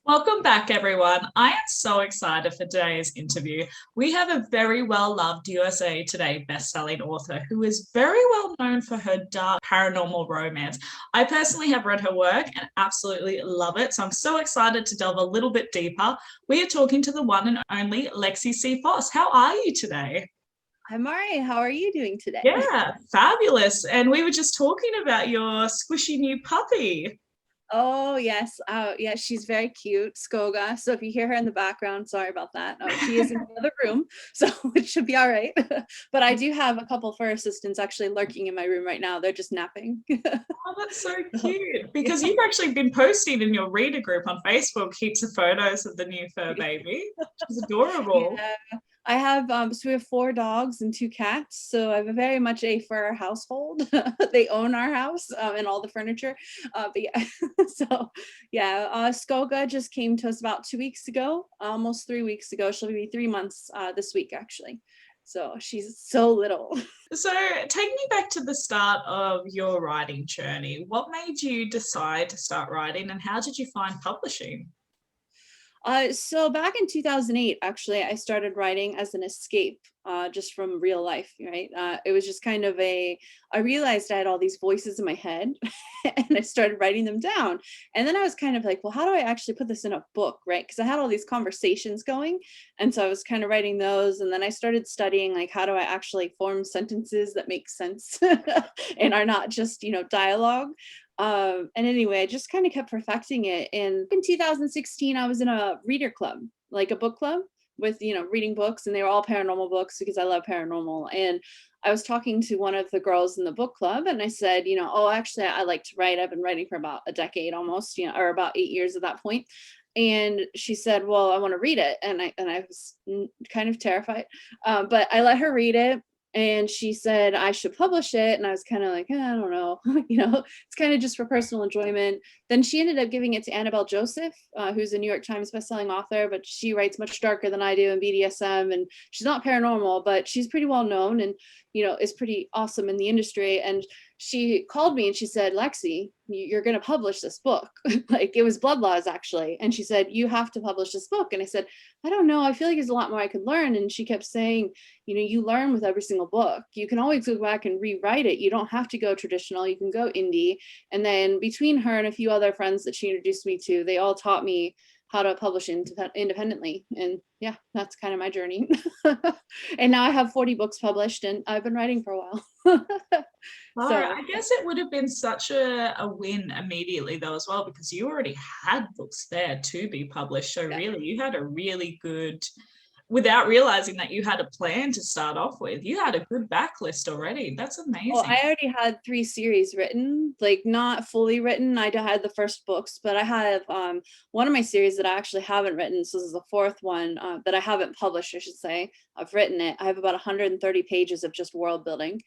Welcome back, everyone. I am so excited for today's interview. We have a very well-loved USA Today best-selling author who is very well known for her dark paranormal romance. I personally have read her work and absolutely love it, so I'm so excited to delve a little bit deeper. We are talking to the one and only Lexi C. Foss. How are you today? Hi, Mari. How are you doing today? Yeah, fabulous. And we were just talking about your squishy new puppy. Oh, yes. Yeah, she's very cute, Skoga. So if you hear her in the background, sorry about that. She is in the other room, so it should be all right. But I do have a couple fur assistants actually lurking in my room right now. They're just napping. Oh, that's so So, cute. yeah. Because you've actually been posting in your reader group on Facebook heaps of photos of the new fur baby. It's adorable. Yeah. I have so we have 4 dogs and 2 cats. So I have very much a fur household. They own our house and all the furniture. But yeah, so yeah, Skoga just came to us about 2 weeks ago, almost 3 weeks ago. She'll be 3 months this week actually. So she's so little. So, take me back to the start of your writing journey. What made you decide to start writing, and how did you find publishing? So back in 2008, actually, I started writing as an escape, just from real life, right? It was just kind of I realized I had all these voices in my head and I started writing them down. And then I was kind of like, well, how do I actually put this in a book, right? Because I had all these conversations going. And so I was kind of writing those. And then I started studying, like, how do I actually form sentences that make sense and are not just, dialogue. And anyway, I just kind of kept perfecting it. And in 2016, I was in a reader club, like a book club with, reading books, and they were all paranormal books because I love paranormal. And I was talking to one of the girls in the book club, and I said, oh, actually, I like to write. I've been writing for about a decade almost, or about 8 years at that point. And she said, well, I want to read it. And I was kind of terrified, but I let her read it. And she said I should publish it. And I was kind of like, I don't know, it's kind of just for personal enjoyment. Then she ended up giving it to Annabelle Joseph, who's a New York Times bestselling author, but she writes much darker than I do in BDSM. And she's not paranormal, but she's pretty well known and, is pretty awesome in the industry. And she called me and she said, Lexi, you're going to publish this book. Like, it was Blood Laws, actually. And she said, you have to publish this book. And I said, I don't know. I feel like there's a lot more I could learn. And she kept saying, you learn with every single book. You can always go back and rewrite it. You don't have to go traditional. You can go indie. And then between her and a few other friends that she introduced me to, they all taught me how to publish independently. And yeah, that's kind of my journey. And now I have 40 books published, and I've been writing for a while. Oh, So I guess it would have been such a win immediately, though, as well, because you already had books there to be published. So, yeah. really, you had a really good, without realizing that you had a plan to start off with, you had a good backlist already. That's Well, amazing. I already had 3 series written, like not fully written. I had the first books, but I have one of my series that I actually haven't written. So this is the fourth one that I haven't published, I should say. I've written it. I have about 130 pages of just world building.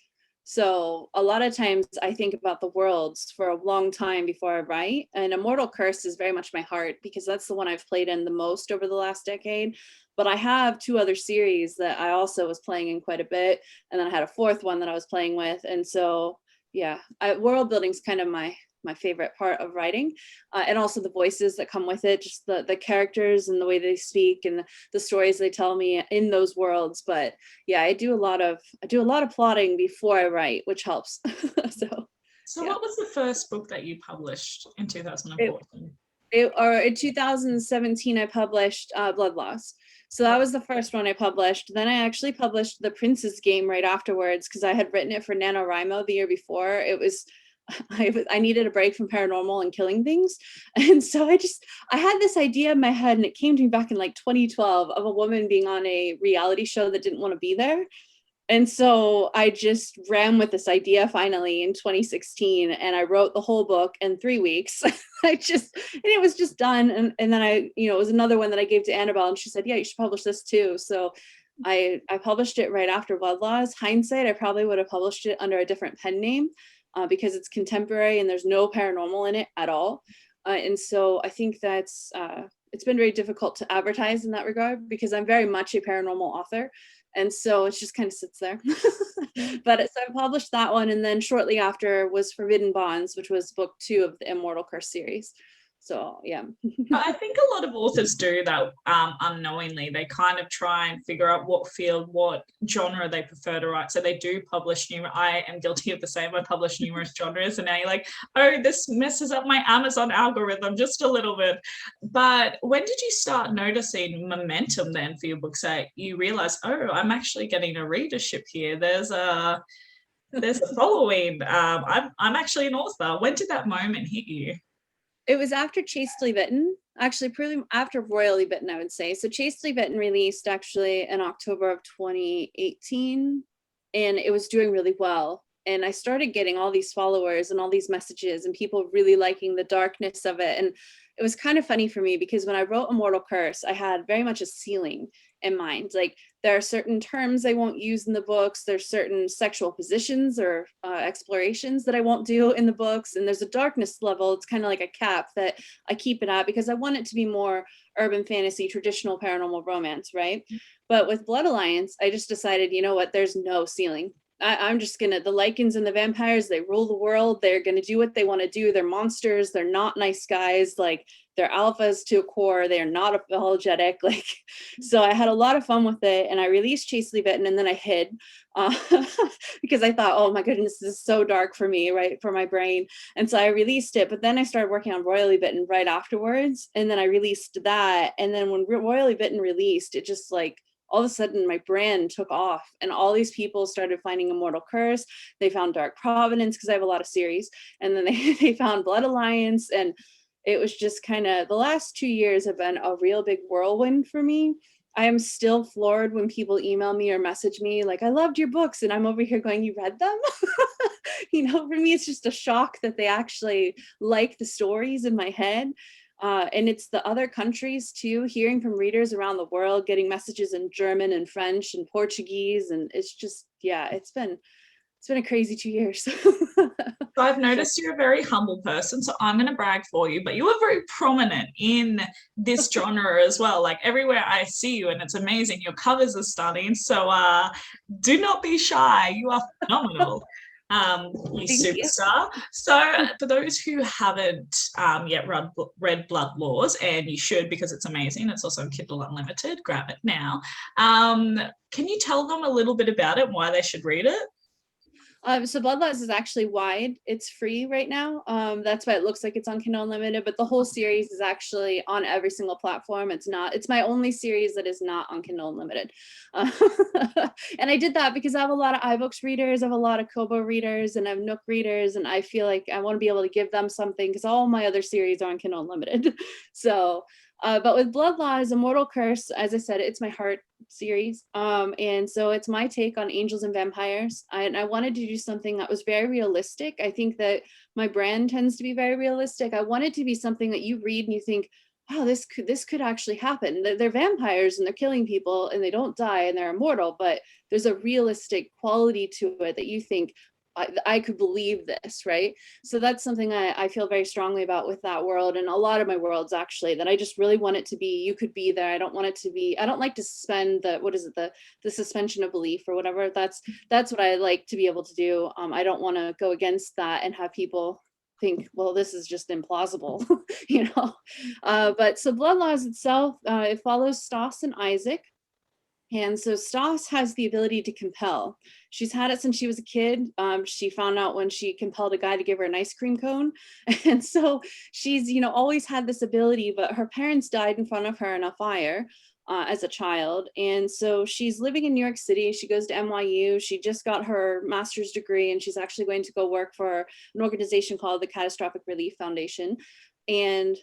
So a lot of times I think about the worlds for a long time before I write. And Immortal Curse is very much my heart because that's the one I've played in the most over the last decade. But I have 2 other series that I also was playing in quite a bit. And then I had a fourth one that I was playing with. And so, yeah, world building is kind of my favorite part of writing, and also the voices that come with it, just the characters and the way they speak and the stories they tell me in those worlds. But yeah, I do a lot of plotting before I write, which helps. So So, yeah. what was the first book that you published in It, 2014? or in 2017, I published Blood Loss. So that was the first one I published. Then I actually published The Prince's Game right afterwards because I had written it for NaNoWriMo the year before. It was I needed a break from paranormal and killing things. And so I had this idea in my head, and it came to me back in like 2012 of a woman being on a reality show that didn't want to be there. And so I just ran with this idea finally in 2016, and I wrote the whole book in 3 weeks. And it was just done. And then it was another one that I gave to Annabelle, and she said, yeah, you should publish this too. So I published it right after Blood Laws. Hindsight, I probably would have published it under a different pen name because it's contemporary and there's no paranormal in it at all. And so I think it's been very difficult to advertise in that regard because I'm very much a paranormal author. And so it just kind of sits there. But so I published that one. And then shortly after was Forbidden Bonds, which was book 2 of the Immortal Curse series. So yeah. I think a lot of authors do that unknowingly. They kind of try and figure out what field, what genre they prefer to write. So they do publish I am guilty of the same. I publish numerous genres, and now you're like, oh, this messes up my Amazon algorithm just a little bit. But when did you start noticing momentum then for your books that you realize, oh, I'm actually getting a readership here. There's a following. I'm actually an author. When did that moment hit you? It was after Chastely Bitten, actually pretty after Royally Bitten, I would say. So Chastely Bitten released actually in October of 2018, and it was doing really well. And I started getting all these followers and all these messages and people really liking the darkness of it. And it was kind of funny for me because when I wrote Immortal Curse, I had very much a ceiling in mind. Like, there are certain terms I won't use in the books. There's certain sexual positions or explorations that I won't do in the books. And there's a darkness level. It's kind of like a cap that I keep it at because I want it to be more urban fantasy, traditional paranormal romance, right? But with Blood Alliance, I just decided, you know what, there's no ceiling. I'm just gonna, the Lycans and the vampires, they rule the world. They're gonna do what they want to do. They're monsters. They're not nice guys. Like, they're alphas to a core. They are not apologetic. Like, so I had a lot of fun with it, and I released Chastely Bitten, and then I hid because I thought, oh my goodness, this is so dark for me, right, for my brain. And so I released it, but then I started working on Royally Bitten right afterwards, and then I released that. And then when Royally Bitten released, it just like, all of a sudden my brand took off, and all these people started finding Immortal Curse. They found Dark Providence because I have a lot of series, and then they found Blood Alliance. And it was just kind of, the last 2 years have been a real big whirlwind for me. I am still floored when people email me or message me like, I loved your books, and I'm over here going, you read them? You know, for me, it's just a shock that they actually like the stories in my head. And it's the other countries too, hearing from readers around the world, getting messages in German and French and Portuguese. And it's just, yeah, it's been a crazy 2 years. So I've noticed you're a very humble person, so I'm going to brag for you, but you are very prominent in this genre as well. Like, everywhere I see you, and it's amazing. Your covers are stunning. So do not be shy. You are phenomenal. You superstar. So for those who haven't yet read Blood Laws, and you should because it's amazing, it's also on Kindle Unlimited, grab it now. Can you tell them a little bit about it and why they should read it? So Blood Laws is actually wide. It's free right now. That's why it looks like it's on Kindle Unlimited, but the whole series is actually on every single platform. It's not, it's my only series that is not on Kindle Unlimited. And I did that because I have a lot of iBooks readers, I have a lot of Kobo readers, and I have Nook readers, and I feel like I want to be able to give them something because all my other series are on Kindle Unlimited. So but with Blood Laws, Immortal Curse, as I said, it's my heart series. And so it's my take on angels and vampires. And I wanted to do something that was very realistic. I think that my brand tends to be very realistic. I wanted to be something that you read and you think, wow, this could actually happen. They're vampires and they're killing people and they don't die and they're immortal, but there's a realistic quality to it that you think, I could believe this, right? So that's something I feel very strongly about with that world, and a lot of my worlds actually, that I just really want it to be, you could be there. I don't want it to be, I don't like to suspend the suspension of belief or whatever. That's what I like to be able to do. I don't want to go against that and have people think, well, this is just implausible, you know? But so Blood Laws itself, it follows Stoss and Isaac. And so Stoss has the ability to compel. She's had it since she was a kid. She found out when she compelled a guy to give her an ice cream cone. And so she's, you know, always had this ability, but her parents died in front of her in a fire as a child. And so she's living in New York City. She goes to NYU. She just got her master's degree, and she's actually going to go work for an organization called the Catastrophic Relief Foundation. And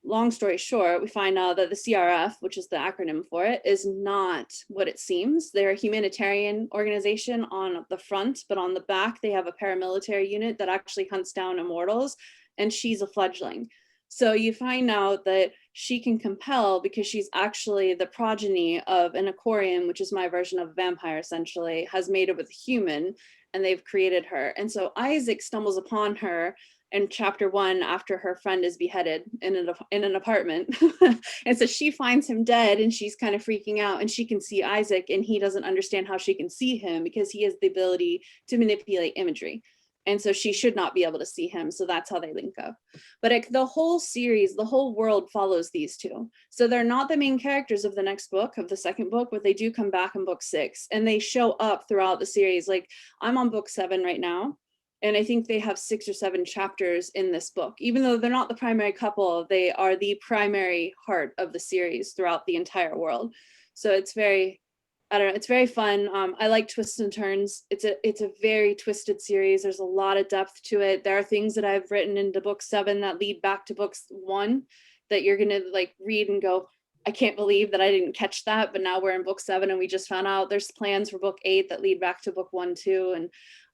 long story short, we find out that the CRF, which is the acronym for it, is not what it seems. They're a humanitarian organization on the front, but on the back, they have a paramilitary unit that actually hunts down immortals, and she's a fledgling. So you find out that she can compel because she's actually the progeny of an Aquarian, which is my version of a vampire, essentially, has mated with a human, and they've created her. And so Isaac stumbles upon her in chapter 1 after her friend is beheaded in an apartment. And so she finds him dead, and she's kind of freaking out, and she can see Isaac, and he doesn't understand how she can see him because he has the ability to manipulate imagery. And so she should not be able to see him. So that's how they link up. But the whole series, the whole world follows these two. So they're not the main characters of the next book, of the second book, but they do come back in book 6 and they show up throughout the series. Like I'm on book 7 right now. And I think they have 6 or 7 chapters in this book. Even though they're not the primary couple, they are the primary heart of the series throughout the entire world. So it's very, I don't know, it's very fun. I like twists and turns. It's a very twisted series. There's a lot of depth to it. There are things that I've written into book 7 that lead back to book 1 that you're gonna like read and go, I can't believe that I didn't catch that, but now we're in book 7 and we just found out there's plans for book 8 that lead back to book 1 too. And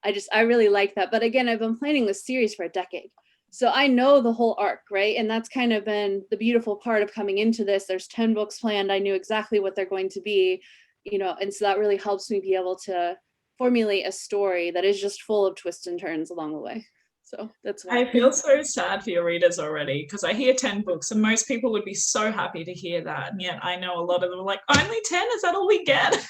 I really like that. But again, I've been planning this series for a decade. So I know the whole arc, right? And that's kind of been the beautiful part of coming into this. There's 10 books planned. I knew exactly what they're going to be, and so that really helps me be able to formulate a story that is just full of twists and turns along the way. So that's why. I feel so sad for your readers already, because I hear 10 books and most people would be so happy to hear that. And yet I know a lot of them are like, only 10? Is that all we get?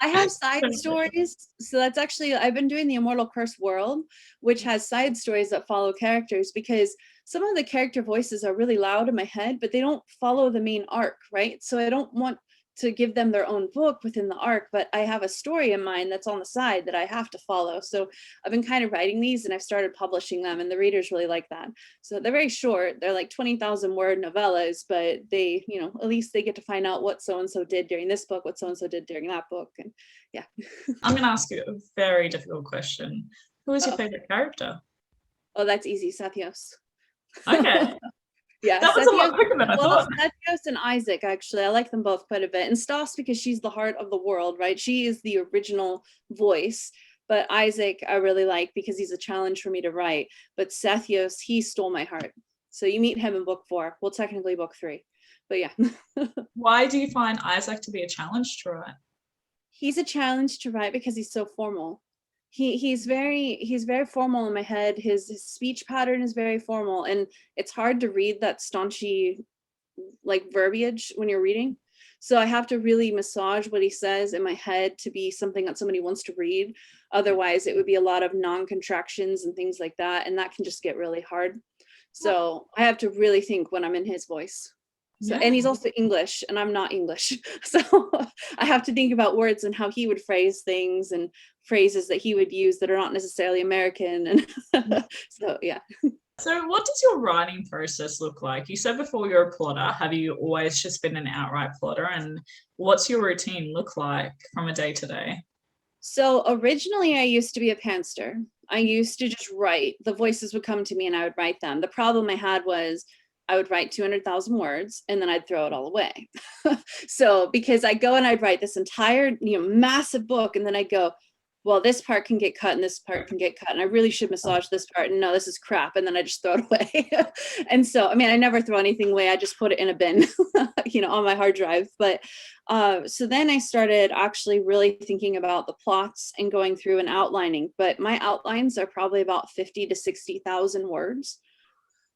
I have side stories. So that's actually, I've been doing the Immortal Curse world, which has side stories that follow characters, because some of the character voices are really loud in my head, but they don't follow the main arc, right? So I don't want to give them their own book within the arc, but I have a story in mind that's on the side that I have to follow. So I've been kind of writing these and I've started publishing them, and the readers really like that. So they're very short. They're like 20,000 word novellas, but they, at least they get to find out what so-and-so did during this book, what so-and-so did during that book. And yeah. I'm going to ask you a very difficult question. Who is your favorite character? Oh, that's easy. Sathios. Okay. Yeah, that was a lot quicker than I thought. Sathios and Isaac, actually, I like them both quite a bit. And Stas, because she's the heart of the world, right? She is the original voice. But Isaac, I really like because he's a challenge for me to write. But Sathios, he stole my heart. So you meet him in book 4. Well, technically book 3. But yeah. Why do you find Isaac to be a challenge to write? He's a challenge to write because he's so formal. He's very formal in my head. His speech pattern is very formal, and it's hard to read that staunchy like verbiage when you're reading. So I have to really massage what he says in my head to be something that somebody wants to read. Otherwise, it would be a lot of non-contractions and things like that, and that can just get really hard. So I have to really think when I'm in his voice. So, and he's also English and I'm not English. So I have to think about words and how he would phrase things and phrases that he would use that are not necessarily American. And so, yeah. So what does your writing process look like? You said before you're a plotter. Have you always just been an outright plotter? And what's your routine look like from a day to day? So originally I used to be a pantster. I used to just write. The voices would come to me and I would write them. The problem I had was I would write 200,000 words and then I'd throw it all away. So because I go and I'd write this entire, massive book, and then I go, well, this part can get cut and this part can get cut, and I really should massage this part, and no, this is crap, and then I just throw it away. And so, I never throw anything away. I just put it in a bin, on my hard drive. But so then I started actually really thinking about the plots and going through and outlining. But my outlines are probably about 50 to 60,000 words.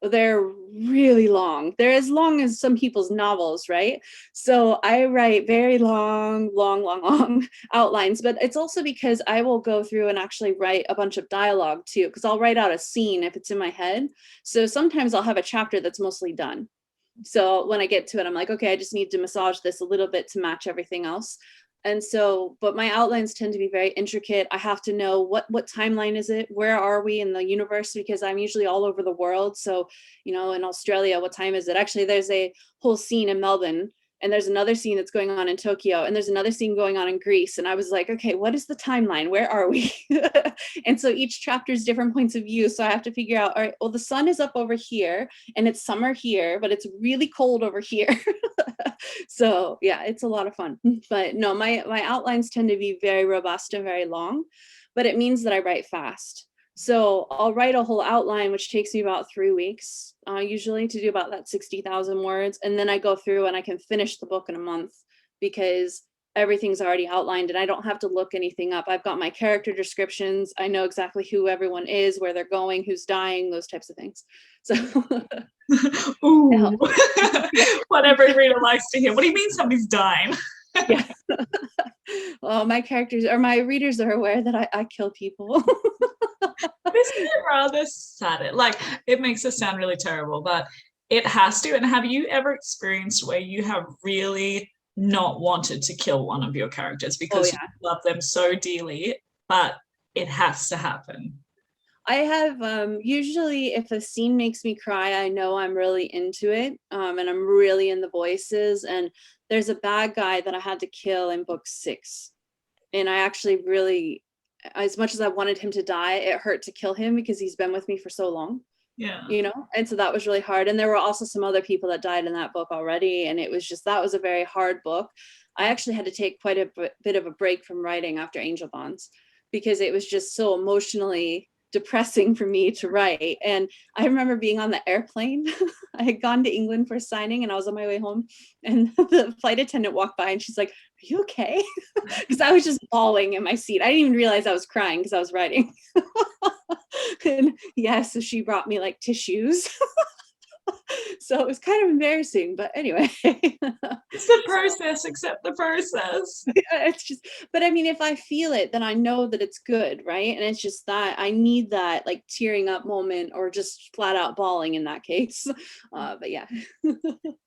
They're really long. They're as long as some people's novels, right? So I write very long outlines, but it's also because I will go through and actually write a bunch of dialogue too, because I'll write out a scene if it's in my head. So sometimes I'll have a chapter that's mostly done. So when I get to it, I'm like, okay, I just need to massage this a little bit to match everything else. And so, but my outlines tend to be very intricate. I have to know what timeline is it? Where are we in the universe? Because I'm usually all over the world. So, in Australia, what time is it? Actually, there's a whole scene in Melbourne, and there's another scene that's going on in Tokyo, and there's another scene going on in Greece. And I was like, okay, what is the timeline? Where are we? And so each chapter is different points of view. So I have to figure out, all right, well, the sun is up over here and it's summer here, but it's really cold over here. So yeah, it's a lot of fun. But no, my outlines tend to be very robust and very long, but it means that I write fast. So I'll write a whole outline, which takes me about 3 weeks, usually, to do about that 60,000 words. And then I go through and I can finish the book in a month because everything's already outlined and I don't have to look anything up. I've got my character descriptions. I know exactly who everyone is, where they're going, who's dying, those types of things. So ooh. What every reader likes to hear. What do you mean somebody's dying? Yeah. Well, my characters or my readers are aware that I kill people. Isn't it rather sad? Like, it makes us sound really terrible, but it has to. And have you ever experienced where you have really not wanted to kill one of your characters Oh because you yeah. love them so dearly, but it has to happen? I have usually if a scene makes me cry, I know I'm really into it, and I'm really in the voices. And there's a bad guy that I had to kill in book 6, and I actually really, as much as I wanted him to die, it hurt to kill him because he's been with me for so long, Yeah. you know. And so that was really hard. And there were also some other people that died in that book already, and it was just that was a very hard book. I actually had to take quite a bit of a break from writing after Angel Bonds because it was just so emotionally depressing for me to write. And I remember being on the airplane. I had gone to England for a signing and I was on my way home, and the flight attendant walked by and she's like, "Are you okay?" Because I was just bawling in my seat. I didn't even realize I was crying because I was writing. And yeah, so she brought me like tissues. So it was kind of embarrassing, but anyway. It's the So process, accept the process. it's just, but I mean, if I feel it, then I know that it's good, right? And it's just that I need that like tearing up moment or just flat out bawling in that case. But yeah.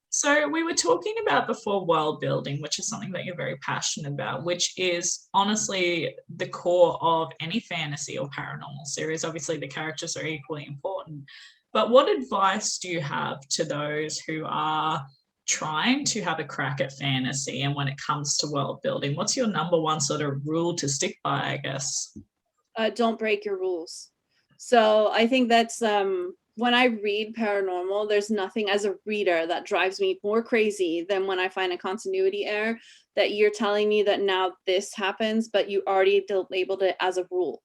So we were talking about before world building, which is something that you're very passionate about, which is honestly the core of any fantasy or paranormal series. Obviously, the characters are equally important. But what advice do you have to those who are trying to have a crack at fantasy and when it comes to world building? What's your number one sort of rule to stick by, I guess? Don't break your rules. So I think that's when I read paranormal, there's nothing as a reader that drives me more crazy than when I find a continuity error that you're telling me that now this happens, but you already labeled it as a rule.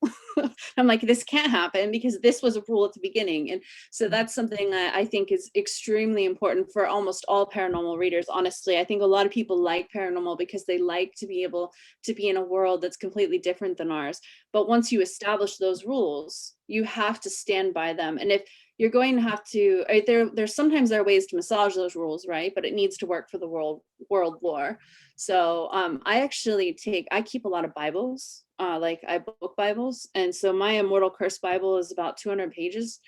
I'm like, this can't happen because this was a rule at the beginning. And so that's something that I think is extremely important for almost all paranormal readers. Honestly, I think a lot of people like paranormal because they like to be able to be in a world that's completely different than ours. But once you establish those rules, you have to stand by them. And if you're going to have to, there's sometimes there are ways to massage those rules, right? But it needs to work for the world lore. So I keep a lot of Bibles, like I book Bibles. And so my Immortal Curse Bible is about 200 pages.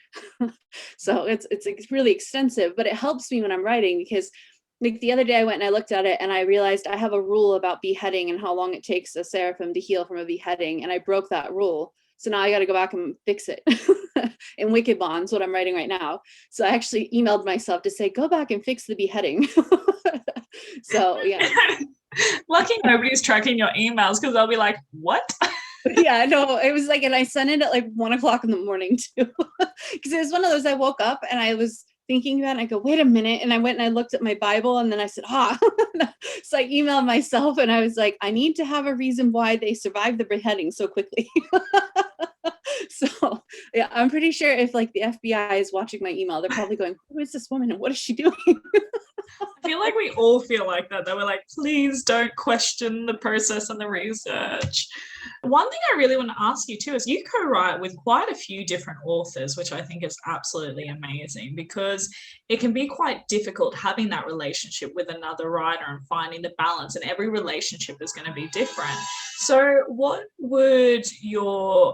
So it's really extensive, but it helps me when I'm writing because like the other day I went and I looked at it and I realized I have a rule about beheading and how long it takes a seraphim to heal from a beheading. And I broke that rule. So now I got to go back and fix it in Wicked Bonds, what I'm writing right now. So I actually emailed myself to say, go back and fix the beheading. So yeah. Lucky nobody's tracking your emails because they'll be like, what? Yeah, no, it was like, and I sent it at like 1 o'clock in the morning too. Because it was one of those I woke up and I was thinking about it and I go, wait a minute. And I went and I looked at my Bible and then I said, So I emailed myself and I was like, I need to have a reason why they survived the beheading so quickly. So yeah, I'm pretty sure if like the FBI is watching my email, they're probably going, who is this woman and what is she doing? I feel like we all feel like that. They were like, please don't question the process and the research. One thing I really want to ask you too is you co-write with quite a few different authors, which I think is absolutely amazing because it can be quite difficult having that relationship with another writer and finding the balance, and every relationship is going to be different. So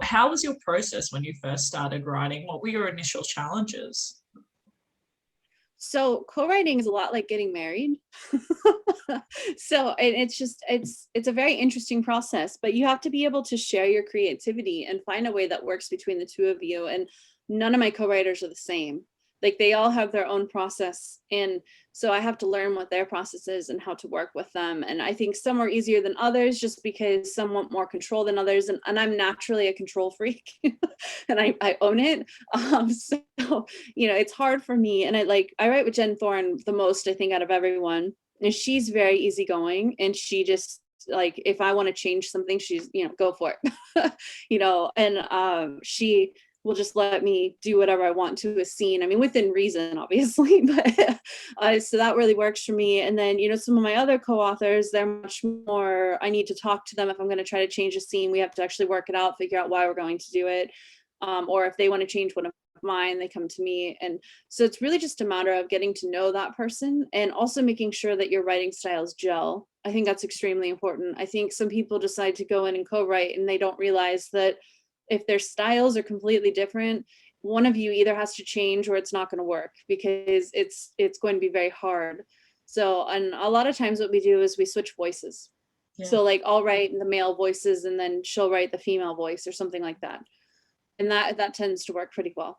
how was your process when you first started writing? What were your initial challenges? So co-writing is a lot like getting married. So it's a very interesting process, but you have to be able to share your creativity and find a way that works between the two of you. And none of my co-writers are the same. Like they all have their own process. And so I have to learn what their process is and how to work with them. And I think some are easier than others just because some want more control than others. And I'm naturally a control freak and I own it. So, it's hard for me. And I write with Jen Thorne the most, I think, out of everyone. And she's very easygoing. And she just like, if I want to change something, she's, go for it. And she will just let me do whatever I want to a scene. I mean, within reason, obviously, but so that really works for me. And then, some of my other co-authors, they're much more, I need to talk to them. If I'm going to try to change a scene, we have to actually work it out, figure out why we're going to do it. Or if they want to change one of mine, they come to me. And so it's really just a matter of getting to know that person and also making sure that your writing styles gel. I think that's extremely important. I think some people decide to go in and co-write and they don't realize that If their styles are completely different, one of you either has to change or it's not going to work, because it's going to be very hard. So, and a lot of times what we do is we switch voices. Yeah. So like I'll write the male voices and then she'll write the female voice or something like that. And that tends to work pretty well.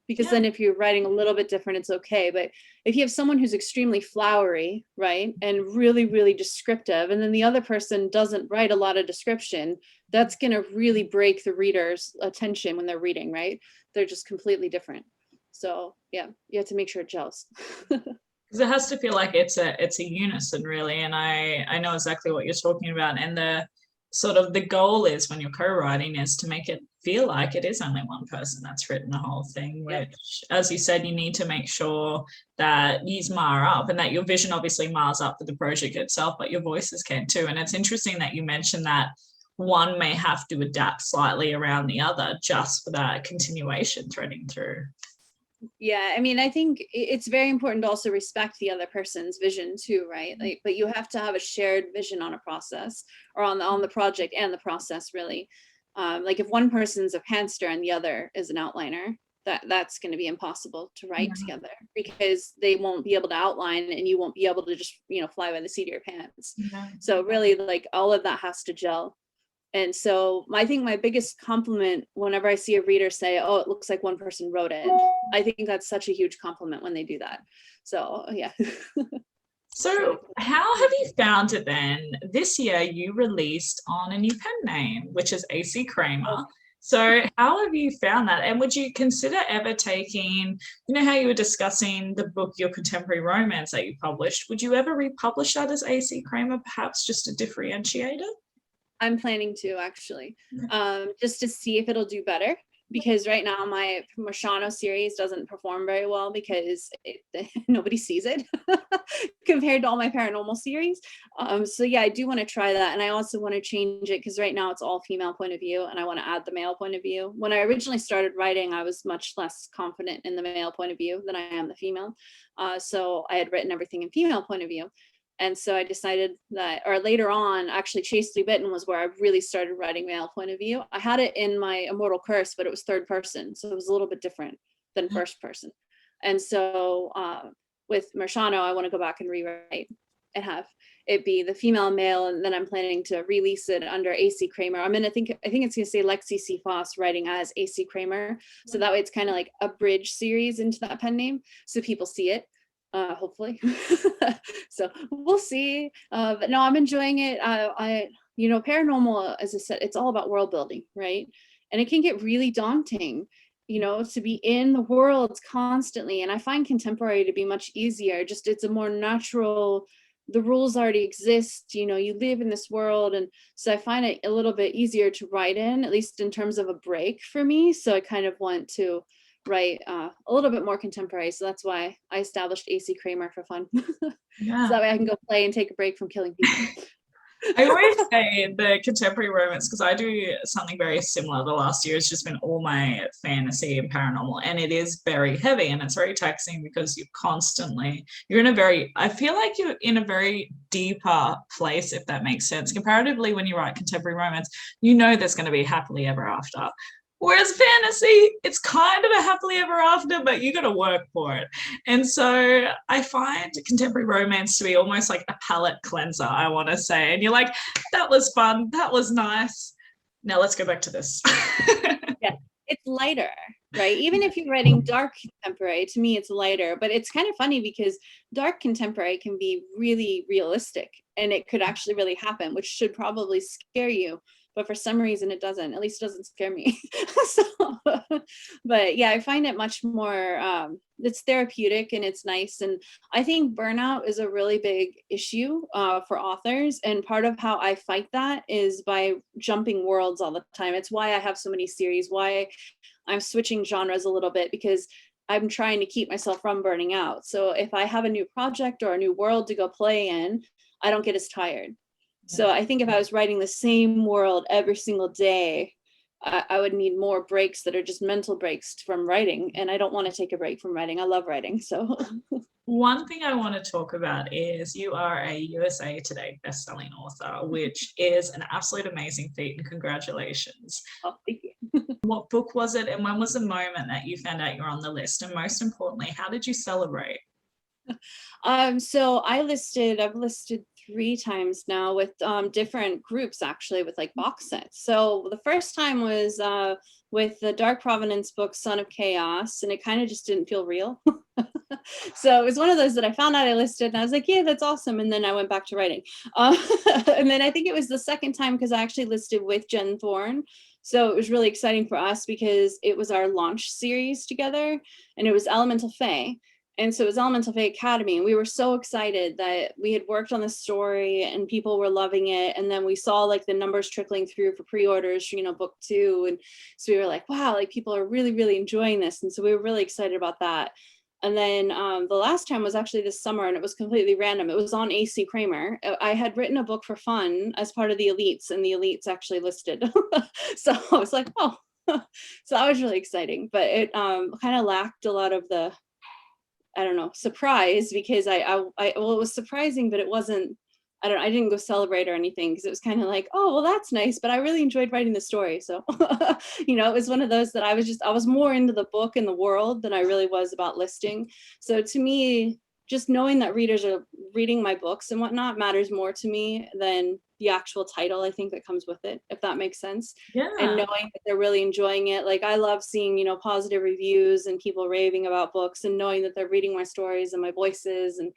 Because then if you're writing a little bit different, it's okay. But if you have someone who's extremely flowery, right, and really, really descriptive, and then the other person doesn't write a lot of description, that's going to really break the reader's attention when they're reading, right? They're just completely different. So yeah, you have to make sure it gels. Because it has to feel like it's a unison, really. And I know exactly what you're talking about. And the sort of the goal is, when you're co-writing, is to make it feel like it is only one person that's written the whole thing, which, as you said, you need to make sure that these mar up, and that your vision obviously mars up for the project itself, but your voices can too. And it's interesting that you mentioned that one may have to adapt slightly around the other just for that continuation threading through. Yeah, I mean, I think it's very important to also respect the other person's vision too, right? Like, but you have to have a shared vision on a process, or on the project and the process, really. Like if one person's a pantster and the other is an outliner, that's going to be impossible to write together, because they won't be able to outline and you won't be able to just, fly by the seat of your pants. So really, like, all of that has to gel. And so I think my biggest compliment whenever I see a reader say, oh, it looks like one person wrote it, I think that's such a huge compliment when they do that. So yeah. So how have you found it then? This year you released on a new pen name, which is AC Kramer. So how have you found that? And would you consider ever taking, how you were discussing the book, your contemporary romance that you published, would you ever republish that as AC Kramer, perhaps just a differentiator? I'm planning to, actually, just to see if it'll do better, because right now my Marshano series doesn't perform very well because nobody sees it compared to all my paranormal series. So yeah, I do want to try that. And I also want to change it, because right now it's all female point of view, and I want to add the male point of view. When I originally started writing, I was much less confident in the male point of view than I am the female. So I had written everything in female point of view. And so I decided that, or later on, actually, Chastely Bitten was where I really started writing male point of view. I had it in my Immortal Curse, but it was third person. So it was a little bit different than first person. And so with Marshano, I want to go back and rewrite and have it be the female and male. And then I'm planning to release it under AC Kramer. I think it's going to say Lexi C Foss writing as AC Kramer. So that way it's kind of like a bridge series into that pen name, so people see it. Hopefully. So we'll see. But no, I'm enjoying it. Paranormal, as I said, it's all about world building, right? And it can get really daunting, to be in the worlds constantly. And I find contemporary to be much easier. Just, it's a more natural, the rules already exist, you live in this world. And so I find it a little bit easier to write in, at least in terms of a break for me. So I kind of want to write a little bit more contemporary. So that's why I established AC Kramer for fun. So that way I can go play and take a break from killing people. I always say the contemporary romance, because I do something very similar. The last year has just been all my fantasy and paranormal, and it is very heavy and it's very taxing, because I feel like you're in a very deeper place, if that makes sense. Comparatively, when you write contemporary romance, there's going to be happily ever after. Whereas fantasy, it's kind of a happily ever after, but you got to work for it. And so I find contemporary romance to be almost like a palate cleanser, I want to say. And you're like, that was fun. That was nice. Now let's go back to this. Yeah, it's lighter, right? Even if you're writing dark contemporary, to me, it's lighter. But it's kind of funny, because dark contemporary can be really realistic, and it could actually really happen, which should probably scare you. But for some reason it doesn't. At least it doesn't scare me. But yeah, I find it much more, it's therapeutic and it's nice. And I think burnout is a really big issue for authors. And part of how I fight that is by jumping worlds all the time. It's why I have so many series, why I'm switching genres a little bit, because I'm trying to keep myself from burning out. So if I have a new project or a new world to go play in, I don't get as tired. So I think if I was writing the same world every single day, I would need more breaks that are just mental breaks from writing. And I don't want to take a break from writing. I love writing. So one thing I want to talk about is you are a USA Today bestselling author, which is an absolute amazing feat, and congratulations. Oh, thank you. What book was it? And when was the moment that you found out you're on the list? And most importantly, how did you celebrate? So I've listed 3 times now with different groups, actually, with like box sets. So the first time was with the Dark Provenance book, Son of Chaos, and it kind of just didn't feel real. So it was one of those that I found out I listed, and I was like, yeah, that's awesome. And then I went back to writing. And then I think it was the second time because I actually listed with Jen Thorne. So it was really exciting for us because it was our launch series together, and it was Elemental Fae. And so it was Elemental Fae Academy, and we were so excited that we had worked on the story and people were loving it. And then we saw like the numbers trickling through for pre-orders, for, book 2. And so we were like, wow, like people are really, really enjoying this. And so we were really excited about that. And then the last time was actually this summer, and it was completely random. It was on AC Kramer. I had written a book for fun as part of the Elites, and the Elites actually listed. So I was like, oh, so that was really exciting. But it kind of lacked a lot of the, I don't know, surprise, because well, it was surprising, but it wasn't, I didn't go celebrate or anything, because it was kind of like, oh, well, that's nice, but I really enjoyed writing the story. So, it was one of those that I was more into the book and the world than I really was about listing. So to me, just knowing that readers are reading my books and whatnot matters more to me than the actual title, I think, that comes with it, if that makes sense. Yeah. And knowing that they're really enjoying it. Like I love seeing, positive reviews and people raving about books, and knowing that they're reading my stories and my voices. And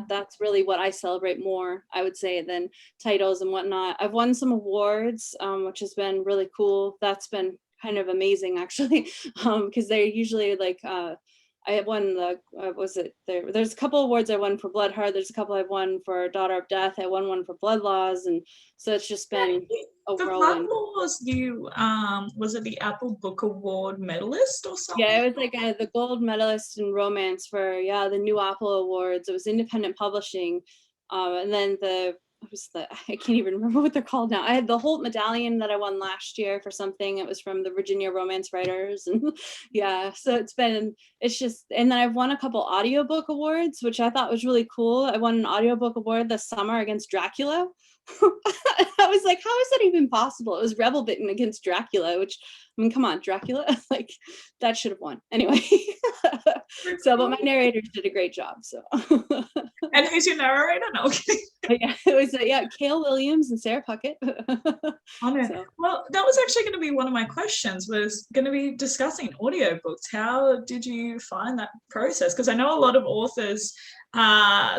that's really what I celebrate more, I would say, than titles and whatnot. I've won some awards, which has been really cool. That's been kind of amazing, actually, because they're usually like, I had won there's a couple awards I won for Bloodheart. There's a couple I've won for Daughter of Death. I won one for Blood Laws. And so it's just been a the whirlwind. Blood Laws, was it the Apple Book Award medalist or something? Yeah, it was like the gold medalist in romance for the New Apple Awards. It was independent publishing. And then I can't even remember what they're called now. I had the Holt medallion that I won last year for something. It was from the Virginia Romance Writers. And yeah, so and then I've won a couple audiobook awards, which I thought was really cool. I won an audiobook award this summer against Dracula. I was like, how is that even possible? It was Rebel Bitten against Dracula, which, I mean, come on, Dracula, like that should have won anyway. So, but my narrators did a great job. So, and who's your narrator? No, okay. Yeah, it was Cale Williams and Sarah Puckett. So. Well, that was actually going to be one of my questions, was going to be discussing audiobooks. How did you find that process? Because I know a lot of authors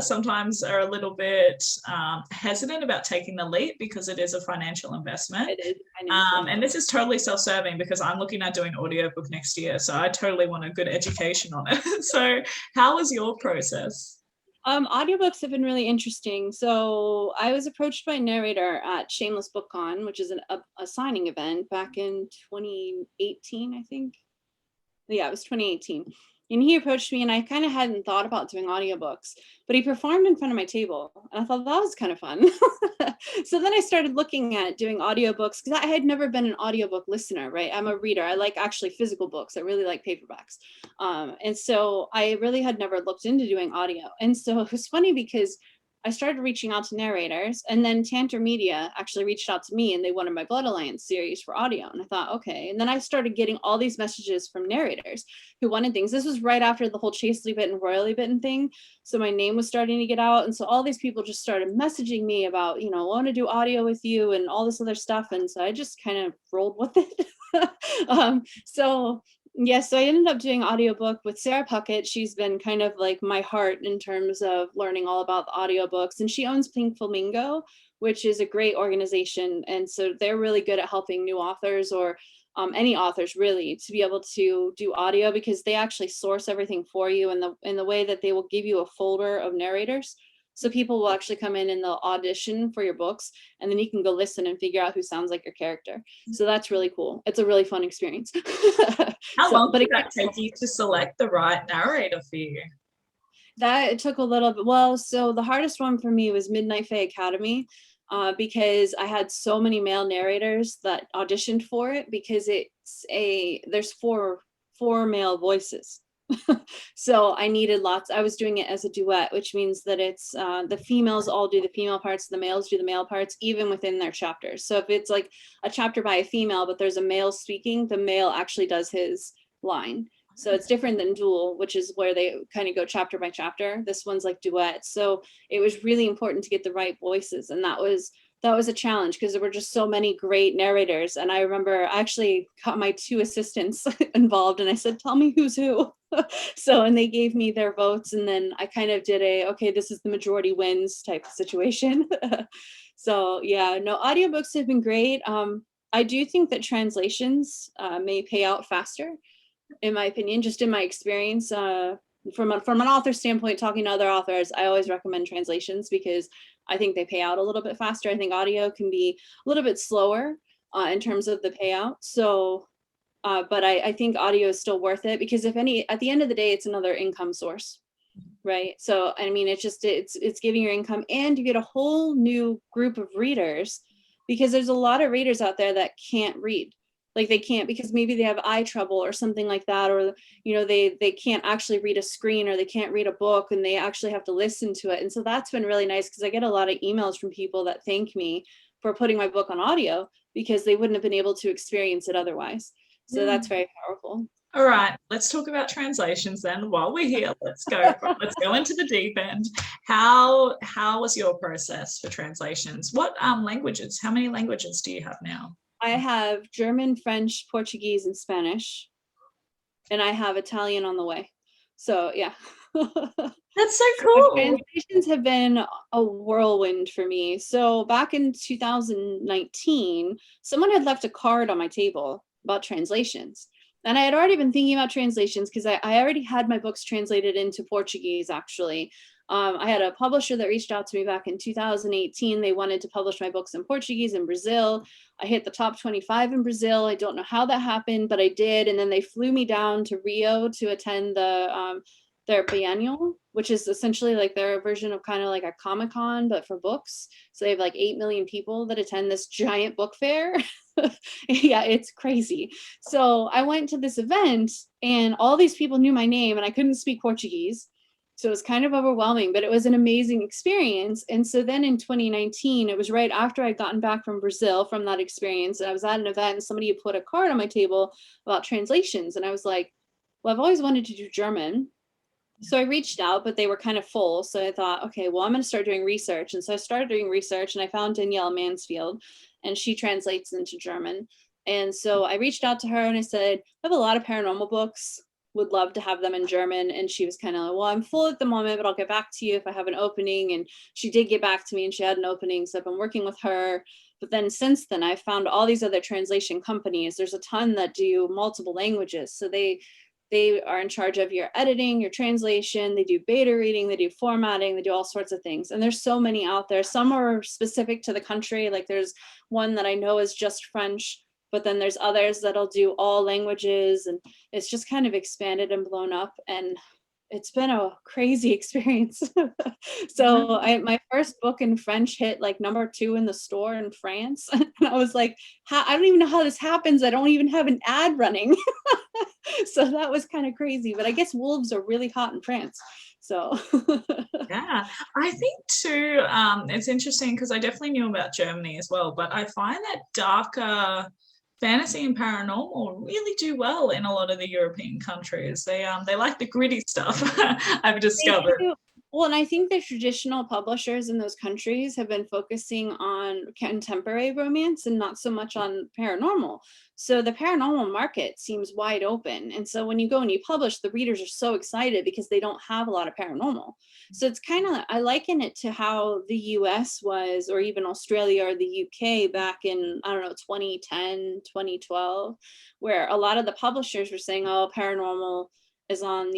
sometimes are a little bit hesitant about taking the leap because it is a financial investment. It is and this is totally self-serving because I'm looking at doing audiobook next year, so I totally want a good education on it. So how was your process? Audiobooks have been really interesting. So I was approached by a narrator at Shameless BookCon, which is a signing event back in 2018, I think. Yeah, it was 2018. And he approached me, and I kind of hadn't thought about doing audiobooks, but he performed in front of my table, and I thought that was kind of fun. So then I started looking at doing audiobooks, because I had never been an audiobook listener, right? I'm a reader. I like actually physical books. I really like paperbacks. And so I really had never looked into doing audio. And so it was funny because I started reaching out to narrators, and then Tantor Media actually reached out to me, and they wanted my Blood Alliance series for audio. And I thought, okay. And then I started getting all these messages from narrators who wanted things. This was right after the whole Chastely Bitten, Royally Bitten thing. So my name was starting to get out. And so all these people just started messaging me about, I want to do audio with you and all this other stuff. And so I just kind of rolled with it. So I ended up doing audiobook with Sarah Puckett. She's been kind of like my heart in terms of learning all about the audiobooks. And she owns Pink Flamingo, which is a great organization. And so they're really good at helping new authors, or any authors really, to be able to do audio, because they actually source everything for you in the way that they will give you a folder of narrators. So people will actually come in and they'll audition for your books, and then you can go listen and figure out who sounds like your character. So that's really cool. It's a really fun experience. How long did that take you to select the right narrator for you? It took a little bit. Well, so the hardest one for me was Midnight Fae Academy, because I had so many male narrators that auditioned for it, because there's four male voices. So I needed lots. I was doing it as a duet, which means that it's the females all do the female parts, the males do the male parts, even within their chapters. So if it's like a chapter by a female, but there's a male speaking, the male actually does his line. So it's different than dual, which is where they kind of go chapter by chapter. This one's like duet. So it was really important to get the right voices. And that was a challenge because there were just so many great narrators. And I remember I actually got my 2 assistants involved and I said, tell me who's who. So, and they gave me their votes. And then I kind of did okay, this is the majority wins type of situation. So yeah, no, audiobooks have been great. I do think that translations may pay out faster, in my opinion, just in my experience. From an author standpoint, talking to other authors, I always recommend translations because I think they pay out a little bit faster. I think audio can be a little bit slower in terms of the payout. So, but I think audio is still worth it because at the end of the day, it's another income source, right? So, I mean, it's giving your income and you get a whole new group of readers because there's a lot of readers out there that can't read. Like they can't because maybe they have eye trouble or something like that, or they can't actually read a screen or they can't read a book and they actually have to listen to it. And so that's been really nice because I get a lot of emails from people that thank me for putting my book on audio because they wouldn't have been able to experience it otherwise. So that's very powerful. All right, let's talk about translations then. While we're here, let's go into the deep end. How was your process for translations? What languages? How many languages do you have now? I have German, French, Portuguese, and Spanish, and I have Italian on the way. So yeah. That's so cool. Translations have been a whirlwind for me. So back in 2019, someone had left a card on my table about translations. And I had already been thinking about translations because I already had my books translated into Portuguese, actually. I had a publisher that reached out to me back in 2018. They wanted to publish my books in Portuguese in Brazil. I hit the top 25 in Brazil. I don't know how that happened, but I did. And then they flew me down to Rio to attend their biennial, which is essentially like their version of kind of like a Comic-Con, but for books. So they have like 8 million people that attend this giant book fair. Yeah, it's crazy. So I went to this event and all these people knew my name and I couldn't speak Portuguese. So it was kind of overwhelming, but it was an amazing experience. And so then in 2019, it was right after I'd gotten back from Brazil from that experience. And I was at an event and somebody had put a card on my table about translations. And I was like, well, I've always wanted to do German. So I reached out, but they were kind of full. So I thought, okay, well, I'm going to start doing research. And so I started doing research and I found Danielle Mansfield and she translates into German. And so I reached out to her and I said, I have a lot of paranormal books, would love to have them in German. And she was kind of like, well, I'm full at the moment, but I'll get back to you if I have an opening. And she did get back to me and she had an opening. So I've been working with her. But then since then, I found all these other translation companies. There's a ton that do multiple languages. So they are in charge of your editing, your translation, they do beta reading, they do formatting, they do all sorts of things. And there's so many out there. Some are specific to the country. Like there's one that I know is just French, but then there's others that'll do all languages. And it's just kind of expanded and blown up. And it's been a crazy experience. So my first book in French hit like #2 in the store in France. And I was like, I don't even know how this happens. I don't even have an ad running. So that was kind of crazy, but I guess wolves are really hot in France. So yeah, I think too, it's interesting because I definitely knew about Germany as well, but I find that darker fantasy and paranormal really do well in a lot of the European countries. They like the gritty stuff. I've discovered. Well, and I think the traditional publishers in those countries have been focusing on contemporary romance and not so much on paranormal. So the paranormal market seems wide open. And so when you go and you publish, the readers are so excited because they don't have a lot of paranormal. So it's kind of, I liken it to how the US was, or even Australia or the UK back in, I don't know, 2010, 2012, where a lot of the publishers were saying, oh, paranormal is on,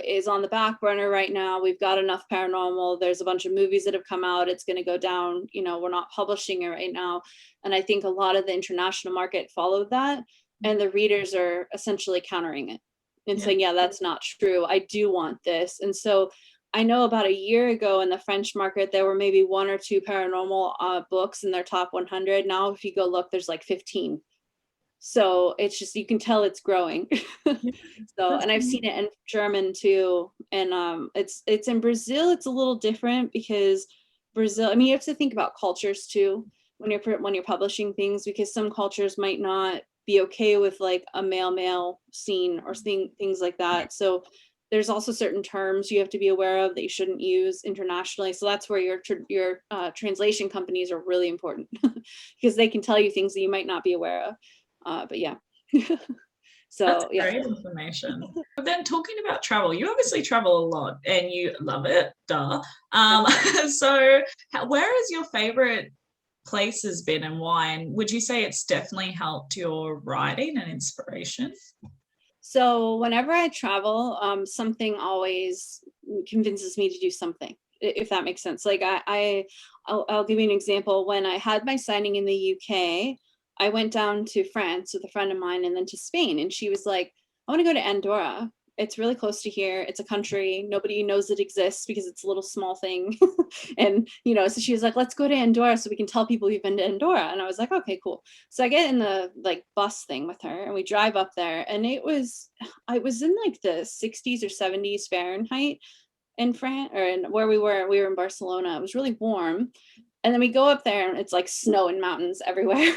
is on the back burner right now. We've got enough paranormal. There's a bunch of movies that have come out. It's going to go down. We're not publishing it right now. And I think a lot of the international market followed that. And the readers are essentially countering it and saying, yeah, that's not true. I do want this. And so I know about a year ago in the French market, there were maybe 1 or 2 paranormal books in their top 100. Now, if you go look, there's like 15. So it's just, you can tell it's growing. Yeah, So, that's and I've seen it in German too. And it's in Brazil, it's a little different because Brazil, I mean, you have to think about cultures too when you're publishing things, because some cultures might not be okay with like a male scene or things like that. So there's also certain terms you have to be aware of that you shouldn't use internationally. So that's where your translation companies are really important because they can tell you things that you might not be aware of. But yeah. That's So yeah. great information. But then talking about travel, you obviously travel a lot and you love it, duh. Um, so where has your favorite places been and why? And would you say it's definitely helped your writing and inspiration? So whenever I travel, something always convinces me to do something, if that makes sense. Like I'll give you an example. When I had my signing in the UK, I went down to France with a friend of mine and then to Spain. And she was like, I want to go to Andorra. It's really close to here. It's a country. Nobody knows it exists because it's a little small thing. And, so she was like, let's go to Andorra so we can tell people we've been to Andorra. And I was like, okay, cool. So I get in the like bus thing with her and we drive up there, and I was in like the 60s or 70s Fahrenheit in France, or in where we were in Barcelona. It was really warm. And then we go up there and it's like snow and mountains everywhere.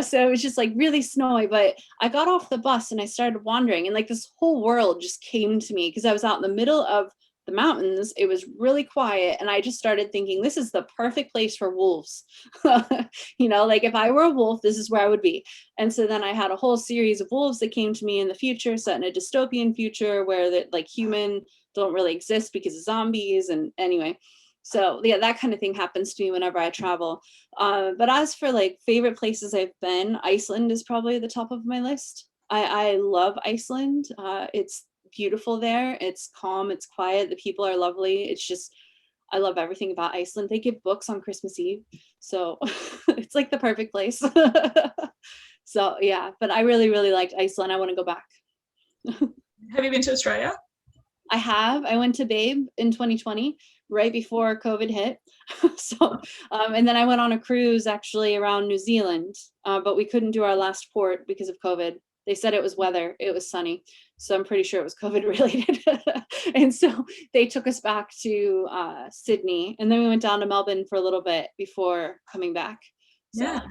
So it was just like really snowy. But I got off the bus and I started wandering, and like this whole world just came to me because I was out in the middle of the mountains. It was really quiet. And I just started thinking, this is the perfect place for wolves. Like if I were a wolf, this is where I would be. And so then I had a whole series of wolves that came to me in the future, set in a dystopian future where that like human don't really exist because of zombies. And anyway, so yeah, that kind of thing happens to me whenever I travel. But as for like favorite places I've been, Iceland is probably the top of my list. I love Iceland. It's beautiful there. It's calm. It's quiet. The people are lovely. It's just, I love everything about Iceland. They give books on Christmas Eve. So it's like the perfect place. So yeah, but I really, really liked Iceland. I want to go back. Have you been to Australia? I have. I went to Babe in 2020, right before COVID hit. So, and then I went on a cruise actually around New Zealand, but we couldn't do our last port because of COVID. They said it was weather. It was sunny. So I'm pretty sure it was COVID related. And so they took us back to Sydney, and then we went down to Melbourne for a little bit before coming back. So Yeah.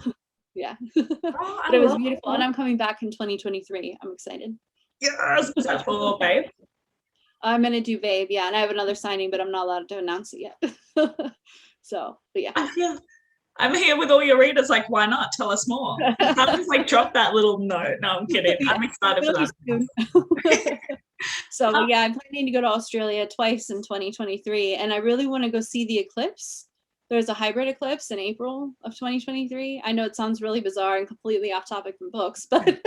yeah, Oh, I but it was love beautiful. And it. I'm coming back in 2023. I'm excited. Yes, is that for babe? I'm gonna do Babe, yeah, and I have another signing, but I'm not allowed to announce it yet. So, but yeah. I'm here with all your readers. Like, why not? Tell us more. I'll just like drop that little note. No, I'm kidding. Yeah, I'm excited for it'll be that. soon. So yeah, I'm planning to go to Australia twice in 2023, and I really want to go see the eclipse. There's a hybrid eclipse in April of 2023. I know it sounds really bizarre and completely off topic from books, but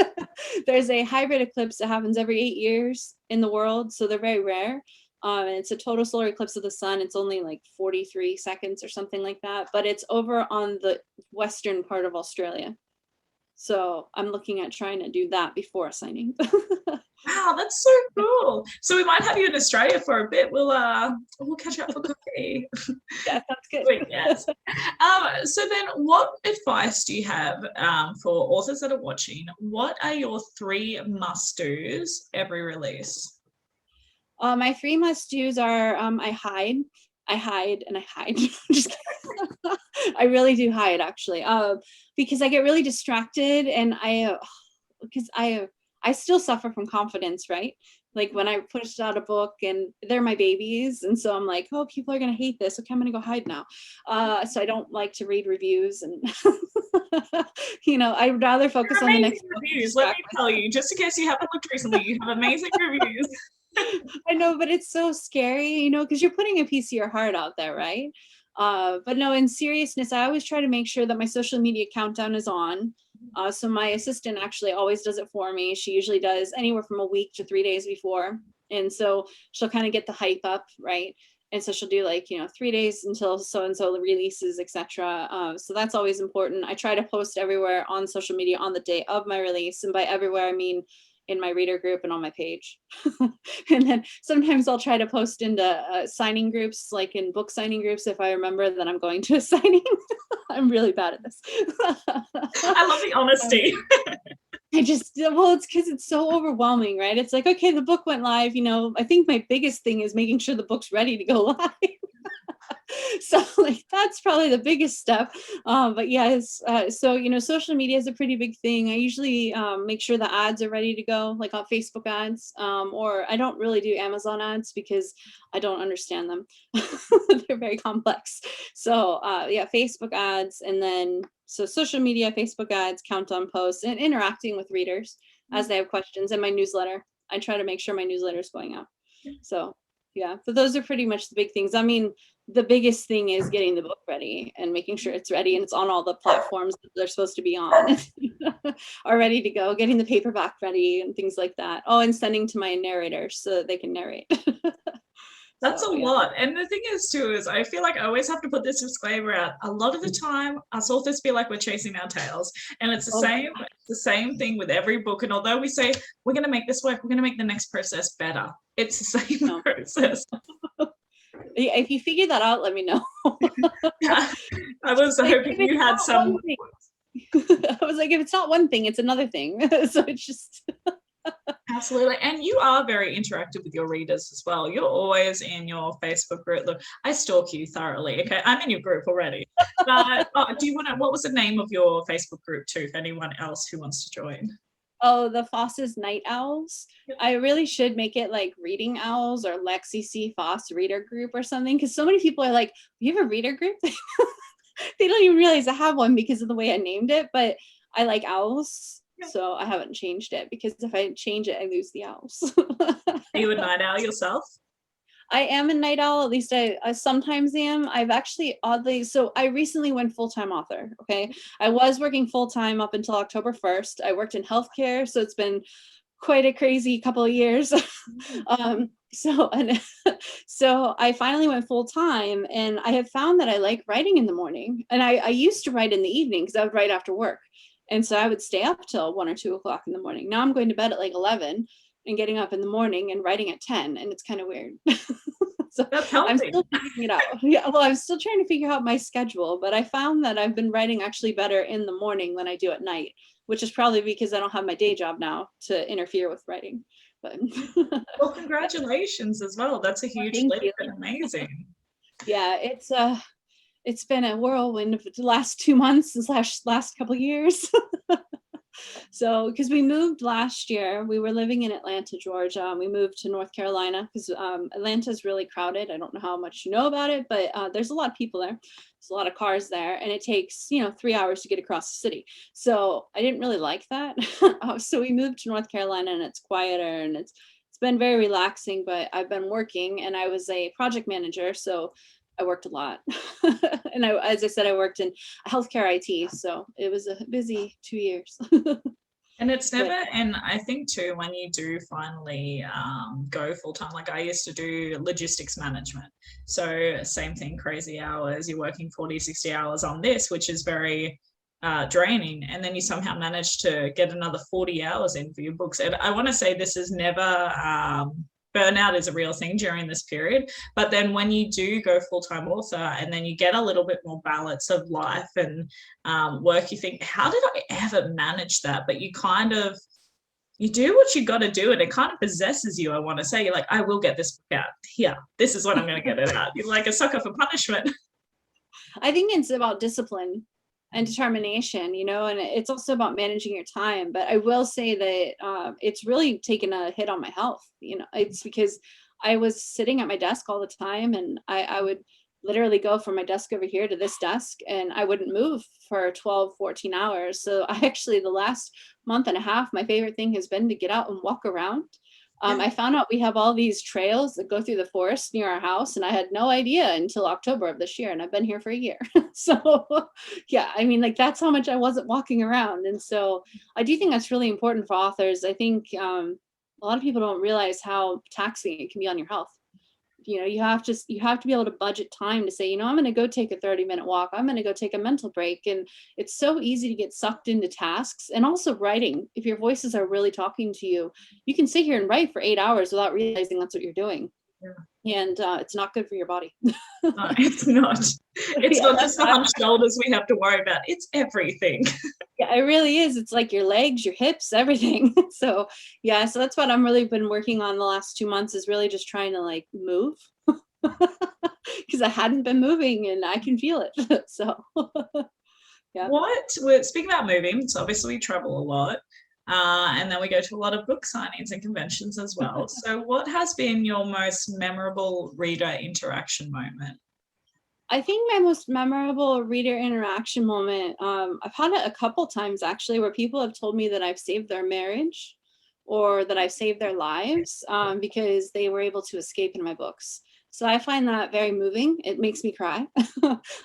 there's a hybrid eclipse that happens every 8 years in the world, so they're very rare. And it's a total solar eclipse of the sun. It's only like 43 seconds or something like that, but it's over on the western part of Australia. So I'm looking at trying to do that before signing. Wow, that's so cool. So we might have you in Australia for a bit. We'll catch up for coffee. Yeah, that's good. Sweet, yes. So then what advice do you have for authors that are watching? What are your 3 must-dos every release? My 3 must-dos are I hide, and I hide. Just kidding. I really do hide actually, because I get really distracted, and because I still suffer from confidence, right? Like when I pushed out a book and they're my babies, and so I'm like, oh, people are gonna hate this. Okay, I'm gonna go hide now. So I don't like to read reviews, and I'd rather focus on the Amazing next book. reviews. Let me tell you, just in case you haven't looked recently, you have amazing reviews. I know, but it's so scary, because you're putting a piece of your heart out there, right? But no, in seriousness, I always try to make sure that my social media countdown is on. So my assistant actually always does it for me. She usually does anywhere from a week to 3 days before. And so she'll kind of get the hype up, right? And so she'll do like, 3 days until so-and-so releases, etc. So that's always important. I try to post everywhere on social media on the day of my release. And by everywhere, I mean, in my reader group and on my page. And then sometimes I'll try to post into signing groups, like in book signing groups, if I remember that I'm going to a signing. I'm really bad at this. I love the honesty. Well, it's because it's so overwhelming, right? It's like, okay, the book went live. I think my biggest thing is making sure the book's ready to go live. So like that's probably the biggest step. But yes, so social media is a pretty big thing. I usually make sure the ads are ready to go, like on Facebook ads, or I don't really do Amazon ads because I don't understand them. They're very complex. So yeah, Facebook ads, and then so social media, Facebook ads, countdown posts, and interacting with readers as they have questions, and my newsletter. I try to make sure my newsletter is going out. So yeah, but those are pretty much the big things. I mean, the biggest thing is getting the book ready and making sure it's ready and it's on all the platforms that they're supposed to be on are ready to go, getting the paperback ready and things like that. Oh, and sending to my narrator so that they can narrate. That's So, a yeah. lot. And the thing is too, is I feel like I always have to put this disclaimer out. A lot of the time us authors feel like we're chasing our tails. And it's Oh, the same thing with every book. And although we say we're gonna make this work, we're gonna make the next process better. It's the same no. process. If you figure that out, let me know. Yeah. I was hoping you had some. I was like, if it's not one thing, it's another thing. So it's just Absolutely. And you are very interactive with your readers as well. You're always in your Facebook group. Look, I stalk you thoroughly. Okay. I'm in your group already. But do you want to, what was the name of your Facebook group too, if anyone else who wants to join? Oh, the Foss's Night Owls. Yep. I really should make it like Reading Owls or Lexi C Foss Reader Group or something, because so many people are like, you have a reader group? They don't even realize I have one because of the way I named it, but I like owls. Yep. So I haven't changed it, because if I change it, I lose the owls. Are you a night owl yourself? I am a night owl. At least I sometimes am. I've actually oddly, so I recently went full-time author. Okay. I was working full-time up until October 1st. I worked in healthcare. So it's been quite a crazy couple of years. So I finally went full-time, and I have found that I like writing in the morning. And I used to write in the evening because I would write after work. And so I would stay up till 1 or 2 o'clock in the morning. Now I'm going to bed at like 11 and getting up in the morning and writing at 10, and it's kind of weird. So That's I'm healthy. still figuring it out. Yeah, well, I'm still trying to figure out my schedule, but I found that I've been writing actually better in the morning than I do at night, which is probably because I don't have my day job now to interfere with writing. But Well, congratulations as well. That's a huge thank leap you. and amazing. Yeah, it's been a whirlwind of the last 2 months, this last couple years. So, because we moved last year, we were living in Atlanta, Georgia, and we moved to North Carolina because Atlanta is really crowded. I don't know how much you know about it, but there's a lot of people there. There's a lot of cars there, and it takes 3 hours to get across the city. So I didn't really like that. So we moved to North Carolina, and it's quieter, and it's been very relaxing. But I've been working, and I was a project manager, so I worked a lot. And as I said, I worked in healthcare IT. So it was a busy 2 years. And it's But never, and I think too, when you do finally go full time, like I used to do logistics management. So same thing, crazy hours, you're working 40, 60 hours on this, which is very draining. And then you somehow manage to get another 40 hours in for your books. And I want to say this is never, burnout is a real thing during this period. But then when you do go full-time author and then you get a little bit more balance of life and work, you think, how did I ever manage that? But you do what you got to do, and it kind of possesses you. I want to say, you're like, I will get this book out here. This is when I'm going to get it out. You're like a sucker for punishment. I think it's about discipline and determination, and it's also about managing your time. But I will say that it's really taken a hit on my health. It's because I was sitting at my desk all the time, and I would literally go from my desk over here to this desk, and I wouldn't move for 12, 14 hours. So I actually, the last month and a half, my favorite thing has been to get out and walk around. I found out we have all these trails that go through the forest near our house, and I had no idea until October of this year, and I've been here for a year. So yeah, I mean, like, that's how much I wasn't walking around. And so I do think that's really important for authors. I think a lot of people don't realize how taxing it can be on your health. you have to be able to budget time to say, I'm going to go take a 30-minute walk. I'm going to go take a mental break. And it's so easy to get sucked into tasks. And also writing, if your voices are really talking to you, you can sit here and write for 8 hours without realizing that's what you're doing. Yeah. And it's not good for your body. No, it's not. It's not just the hunched shoulders we have to worry about. It's everything. Yeah, it really is. It's like your legs, your hips, everything. So yeah, so that's what I'm really been working on the last 2 months, is really just trying to like move because I hadn't been moving and I can feel it. So yeah. Speaking about moving, so obviously we travel a lot. And then we go to a lot of book signings and conventions as well. So what has been your most memorable reader interaction moment? I think my most memorable reader interaction moment, I've had it a couple times actually, where people have told me that I've saved their marriage or that I've saved their lives because they were able to escape in my books. So I find that very moving. It makes me cry.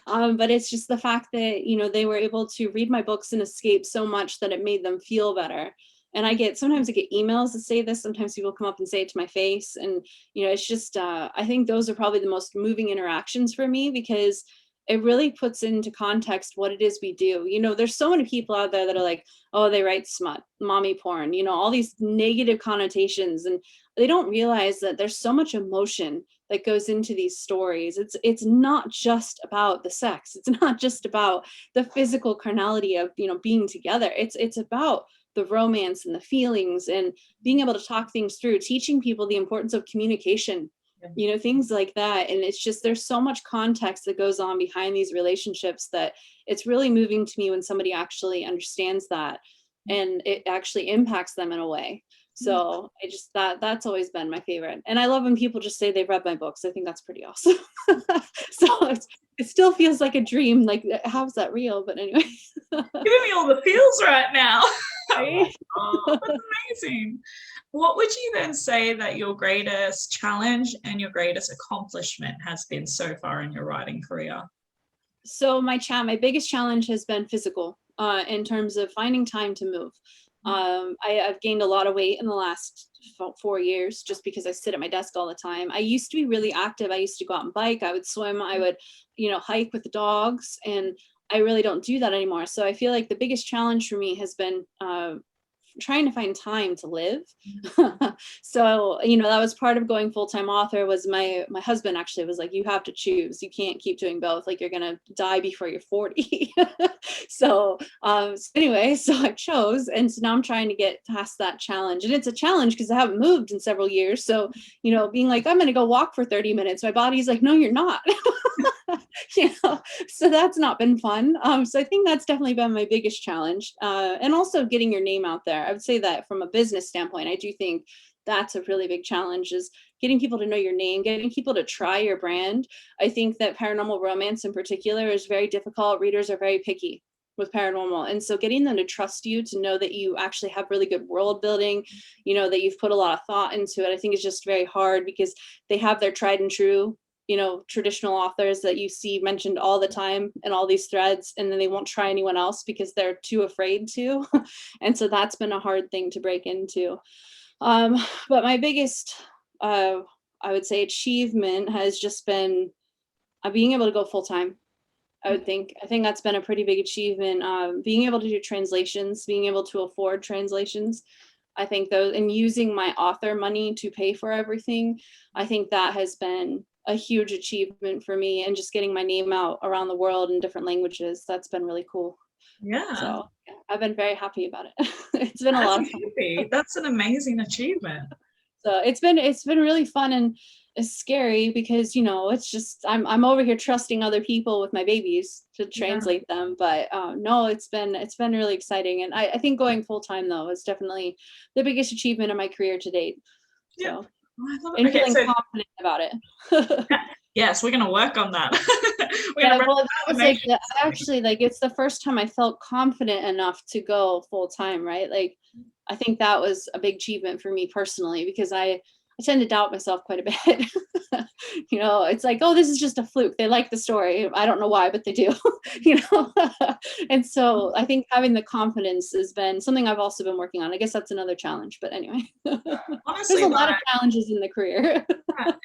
But it's just the fact that, they were able to read my books and escape so much that it made them feel better. And sometimes I get emails that say this, sometimes people come up and say it to my face. And, it's just, I think those are probably the most moving interactions for me, because it really puts into context what it is we do. There's so many people out there that are like, oh, they write smut, mommy porn, all these negative connotations. And they don't realize that there's so much emotion that goes into these stories. It's not just about the sex. It's not just about the physical carnality of, being together. It's about the romance and the feelings and being able to talk things through, teaching people the importance of communication, things like that. And it's just, there's so much context that goes on behind these relationships that it's really moving to me when somebody actually understands that and it actually impacts them in a way. So that's always been my favorite. And I love when people just say they've read my books. I think that's pretty awesome. So it still feels like a dream. Like, how's that real? But anyway. Giving me all the feels right now. Right? Oh, that's amazing. What would you then say that your greatest challenge and your greatest accomplishment has been so far in your writing career? So my biggest challenge has been physical, in terms of finding time to move. I've gained a lot of weight in the last 4 years just because I sit at my desk all the time. I used to be really active. I used to go out and bike. I would swim. I would, hike with the dogs, and I really don't do that anymore. So I feel like the biggest challenge for me has been trying to find time to live. So, that was part of going full-time author. Was my husband actually was like, you have to choose. You can't keep doing both. Like, you're going to die before you're 40. So anyway, so I chose. And so now I'm trying to get past that challenge. And it's a challenge because I haven't moved in several years. So, being like, I'm going to go walk for 30 minutes. My body's like, no, you're not. So that's not been fun. So I think that's definitely been my biggest challenge. And also getting your name out there. I would say that from a business standpoint, I do think that's a really big challenge, is getting people to know your name, getting people to try your brand. I think that paranormal romance in particular is very difficult. Readers are very picky with paranormal. And so getting them to trust you, to know that you actually have really good world building, that you've put a lot of thought into it, I think is just very hard, because they have their tried and true, traditional authors that you see mentioned all the time in all these threads, and then they won't try anyone else because they're too afraid to. And so that's been a hard thing to break into. But my biggest, I would say, achievement has just been being able to go full time. I think that's been a pretty big achievement. Being able to do translations, being able to afford translations. I think those, and using my author money to pay for everything, I think that has been a huge achievement for me, and just getting my name out around the world in different languages. That's been really cool. Yeah. So I've been very happy about it. It's been a lot of fun. That's an amazing achievement. So it's been really fun, and it's scary because, it's just, I'm over here trusting other people with my babies to translate them. But no, it's been really exciting. And I think going full time though is definitely the biggest achievement of my carear to date. Yeah. So. I love it. And feeling confident about it. Yes, we're going to work on that. It's the first time I felt confident enough to go full time, right? Like, I think that was a big achievement for me personally, because I I tend to doubt myself quite a bit. It's like, oh, this is just a fluke. They like the story. I don't know why, but they do, you know? And so I think having the confidence has been something I've also been working on. I guess that's another challenge, but anyway, there's Honestly, a lot of challenges in the career.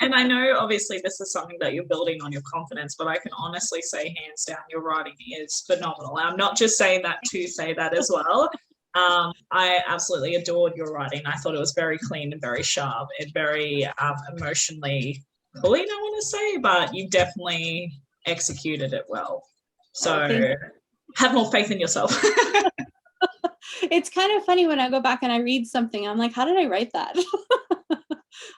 and I know obviously this is something that you're building on your confidence, but I can honestly say hands down your writing is phenomenal. I'm not just saying that to say that as well. I absolutely adored your writing. I thought it was very clean and very sharp and very emotionally pulling, I want to say, but you definitely executed it well. So have more faith in yourself. It's kind of funny when I go back and I read something, I'm like, how did I write that?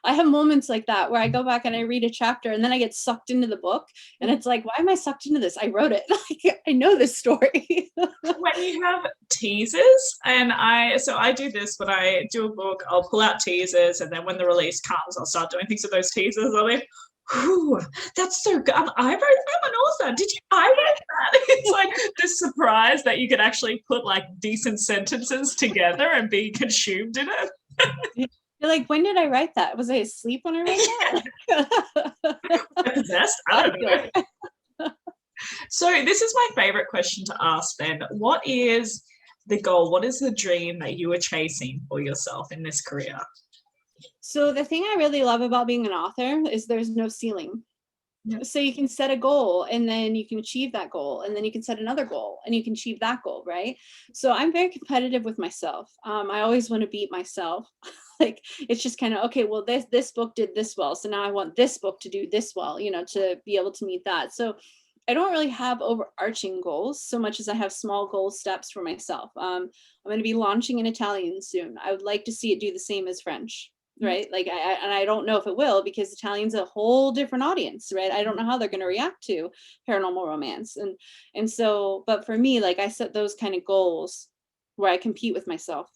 I have moments like that where I go back and I read a chapter and then I get sucked into the book and it's like, why am I sucked into this? I wrote it. Like, I know this story. When you have teasers, and I do this when I do a book, I'll pull out teasers, and then when the release comes, I'll start doing things with those teasers. I'll be, whew, that's so good. I'm an author. I wrote that. It's like this surprise that you could actually put like decent sentences together and be consumed in it. You're like, when did I write that? Was I asleep when I wrote that? Possessed? I don't know. So this is my favorite question to ask then. What is the goal? What is the dream that you are chasing for yourself in this career? So the thing I really love about being an author is there's no ceiling. So you can set a goal and then you can achieve that goal, and then you can set another goal and you can achieve that goal, right? So I'm very competitive with myself. I always want to beat myself. Like, it's just kind of, okay, well, this book did this well, so now I want this book to do this well, to be able to meet that. So I don't really have overarching goals so much as I have small goal steps for myself. I'm going to be launching in Italian soon. I would like to see it do the same as French. Right. Like, I don't know if it will, because Italian's a whole different audience, right? I don't know how they're going to react to paranormal romance. And so, but for me, like, I set those kind of goals where I compete with myself.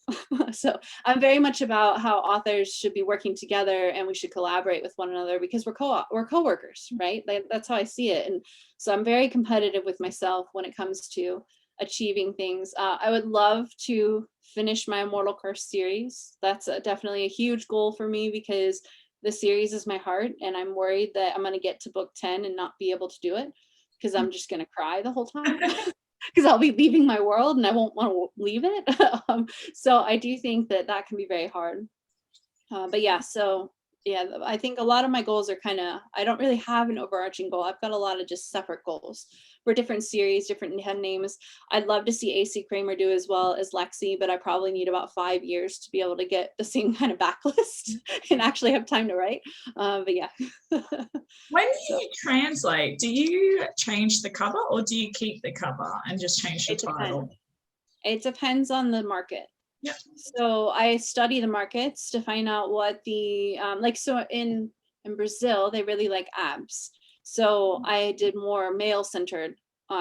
So I'm very much about how authors should be working together and we should collaborate with one another, because we're coworkers, right? Like, that's how I see it. And so I'm very competitive with myself when it comes to achieving things. I would love to finish my Immortal Curse series. That's definitely a huge goal for me, because the series is my heart, and I'm worried that I'm going to get to book 10 and not be able to do it, because I'm just going to cry the whole time. Because I'll be leaving my world and I won't want to leave it. So I do think that can be very hard. But yeah, so yeah, I think a lot of my goals are I don't really have an overarching goal. I've got a lot of just separate goals for different series, different head names. I'd love to see AC Kramer do as well as Lexi, but I probably need about 5 years to be able to get the same kind of backlist and actually have time to write. But yeah. When you translate, do you change the cover or do you keep the cover and just change the title? It depends on the market. Yeah. So I study the markets to find out what the so in Brazil they really like abs. So I did more male-centered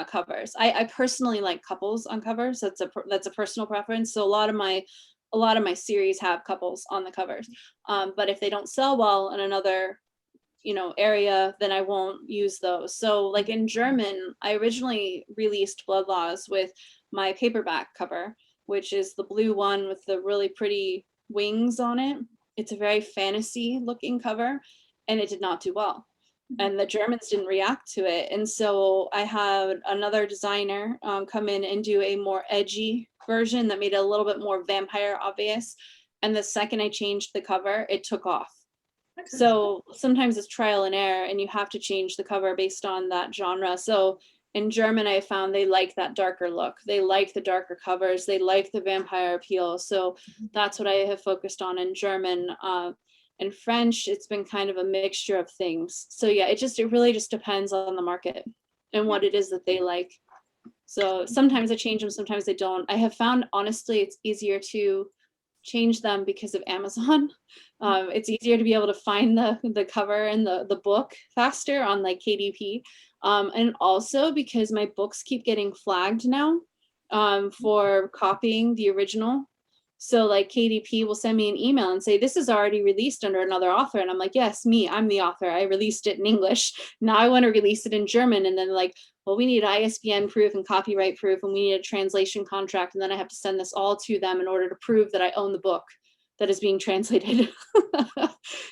covers. I personally like couples on covers. That's a personal preference. So a lot of my series have couples on the covers. But if they don't sell well in another area, then I won't use those. So like in German, I originally released Blood Laws with my paperback cover, which is the blue one with the really pretty wings on it. It's a very fantasy looking cover, and it did not do well. And the Germans didn't react to it. And so I had another designer come in and do a more edgy version that made it a little bit more vampire obvious. And the second I changed the cover, it took off. Okay. So sometimes it's trial and error, and you have to change the cover based on that genre. So in German, I found they like that darker look. They like the darker covers. They like the vampire appeal. So that's what I have focused on in German. In French, it's been kind of a mixture of things. So yeah, it really just depends on the market and what it is that they like. So sometimes I change them, sometimes I don't. I have found, honestly, it's easier to change them because of Amazon. It's easier to be able to find the cover and the book faster on like KDP. And also because my books keep getting flagged now for copying the original. So like KDP will send me an email and say, this is already released under another author. And I'm like, yes, I'm the author. I released it in English. Now I want to release it in German. And then like, well, we need ISBN proof and copyright proof, and we need a translation contract. And then I have to send this all to them in order to prove that I own the book. that is being translated.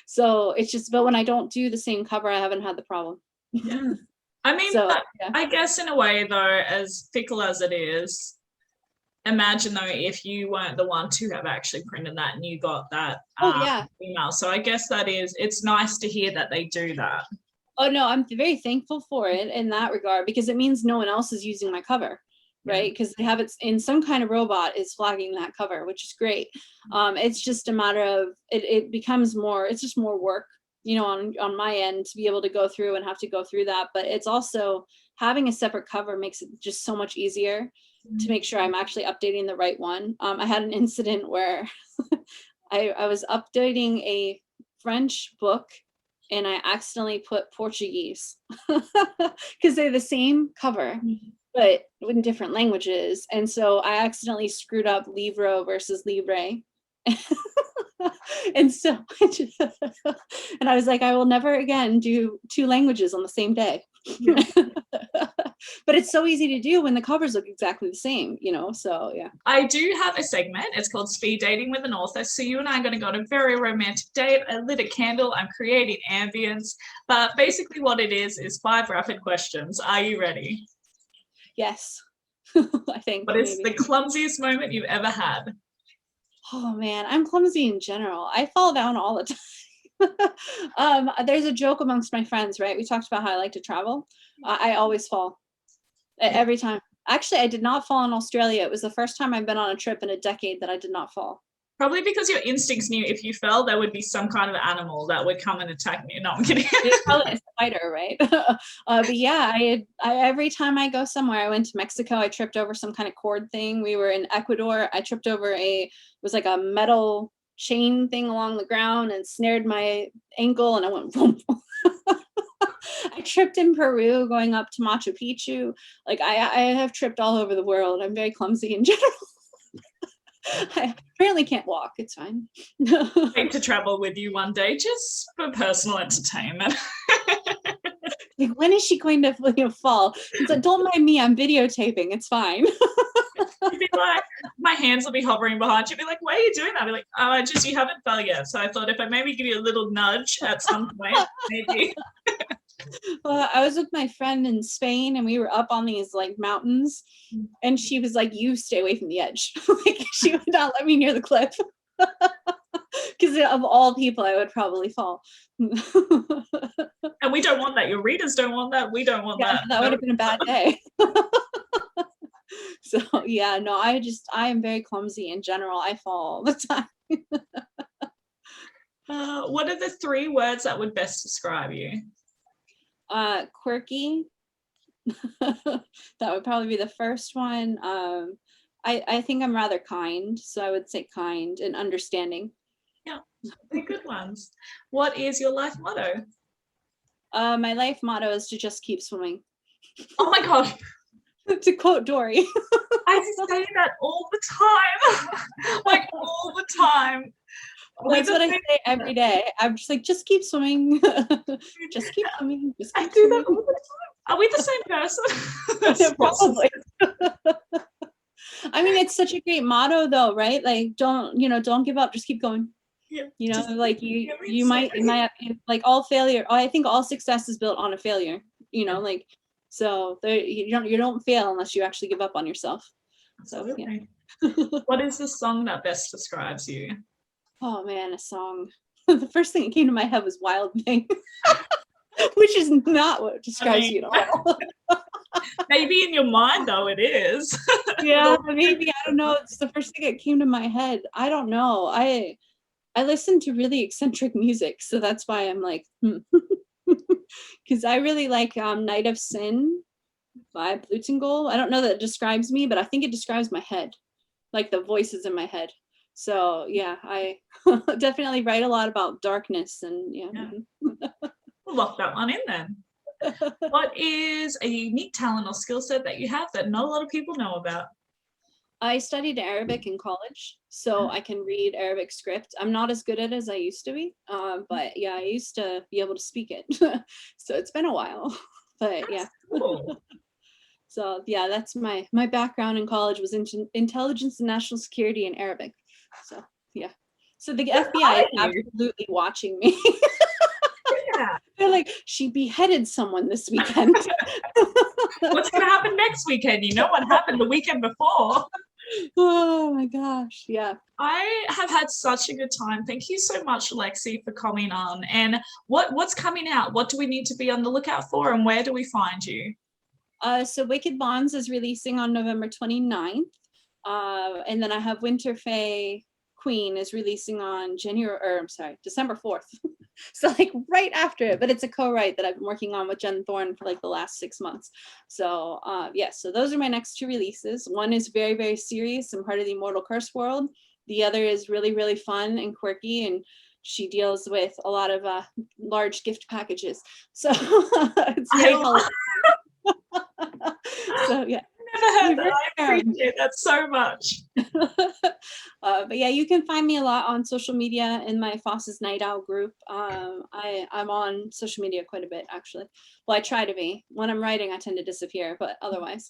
So it's just, but when I don't do the same cover, I haven't had the problem. Yeah. I mean, So yeah. I guess in a way though, as fickle as it is, imagine though if you weren't the one to have actually printed that and you got that Oh yeah. email. So I guess it's nice to hear that they do that. Oh no, I'm very thankful for it in that regard, because it means no one else is using my cover, right? Because they have it in some kind of robot is flagging that cover, which is great. It's just a matter of it becomes more, it's just more work, on my end to be able to go through and have to go through that. But it's also having a separate cover makes it just so much easier to make sure I'm actually updating the right one. I had an incident where I was updating a French book and I accidentally put Portuguese because they're the same cover, but in different languages. And so I accidentally screwed up livro versus libre. And so, and I was like, I will never again do two languages on the same day. Yeah. But it's so easy to do when the covers look exactly the same, so yeah. I do have a segment. It's called Speed Dating with an Author. So you and I are going to go on a very romantic date. I lit a candle. I'm creating ambience. But basically what it is 5 rapid questions. Are you ready? Yes. I think. What is the clumsiest moment you've ever had? Oh man, I'm clumsy in general. I fall down all the time. There's a joke amongst my friends, right? We talked about how I like to travel. I always fall every time. Actually, I did not fall in Australia. It was the first time I've been on a trip in a decade that I did not fall. Probably because your instincts knew if you fell, there would be some kind of animal that would come and attack me. No, I'm kidding. It's probably a spider, right? But yeah, I every time I go somewhere, I went to Mexico, I tripped over some kind of cord thing. We were in Ecuador. I tripped over it was like a metal chain thing along the ground and snared my ankle and I went boom. I tripped in Peru going up to Machu Picchu. Like I have tripped all over the world. I'm very clumsy in general. I apparently can't walk. It's fine. I'd like to travel with you one day just for personal entertainment. Like, when is she going to fall? It's like, don't mind me. I'm videotaping. It's fine. You'd be like, my hands will be hovering behind you. You'd be like, why are you doing that? I'd be like, oh, you haven't fell yet. So I thought if I maybe give you a little nudge at some point, maybe. Well, I was with my friend in Spain and we were up on these like mountains and she was like, you stay away from the edge. Like she would not let me near the cliff. Because of all people, I would probably fall. And we don't want that. Your readers don't want that. We don't want that. That would have been a bad day. So yeah, no, I am very clumsy in general. I fall all the time. What are the 3 words that would best describe you? Quirky. That would probably be the first one. I think I'm rather kind, so I would say kind and understanding. Yeah, they're good ones. What is your life motto? My life motto is to just keep swimming. Oh my God. To quote Dory. I say that all the time. Like all the time. That's what I say every day. I'm just like, just keep swimming. Just keep swimming. Just keep I do swimming. that all the time. Are we the same person? Probably. I mean, it's such a great motto though, right? Like, don't give up, just keep going. Yeah, like you might like all failure. I think all success is built on a failure, like, so there, you don't fail unless you actually give up on yourself. Absolutely. What is the song that best describes you? Oh man, a song. The first thing that came to my head was Wild Thing, which is not what describes you at all. Maybe in your mind though it is. Yeah, maybe, I don't know. It's the first thing that came to my head. I don't know. I listen to really eccentric music, so that's why I'm like, because I really like Night of Sin by Blutengel. I don't know that it describes me, but I think it describes my head, like the voices in my head. So yeah, I definitely write a lot about darkness and yeah. We'll lock that one in then. What is a unique talent or skill set that you have that not a lot of people know about? I studied Arabic in college, so I can read Arabic script. I'm not as good at it as I used to be, but yeah, I used to be able to speak it. So it's been a while, but yeah. Cool. So yeah, that's my background in college was in intelligence and national security in Arabic. So yeah, So the Where FBI is are you? absolutely watching me. Yeah. They're like, she beheaded someone this weekend. What's going to happen next weekend? You know what happened the weekend before. Oh my gosh. Yeah. I have had such a good time. Thank you so much, Lexi, for coming on. And what's coming out? What do we need to be on the lookout for, and where do we find you? So Wicked Bonds is releasing on November 29th. And then I have Winterfey Queen is releasing on December 4th. So like right after it, but it's a co-write that I've been working on with Jen Thorne for like the last 6 months. So yeah, so those are my next 2 releases. One is very, very serious and part of the Immortal Curse world. The other is really, really fun and quirky, and she deals with a lot of large gift packages. So it's very colorful. So yeah. Never heard that. I appreciate that so much. But yeah, you can find me a lot on social media in my Foss's Night Owl group. I'm on social media quite a bit, actually. Well, I try to be. When I'm writing, I tend to disappear, but otherwise.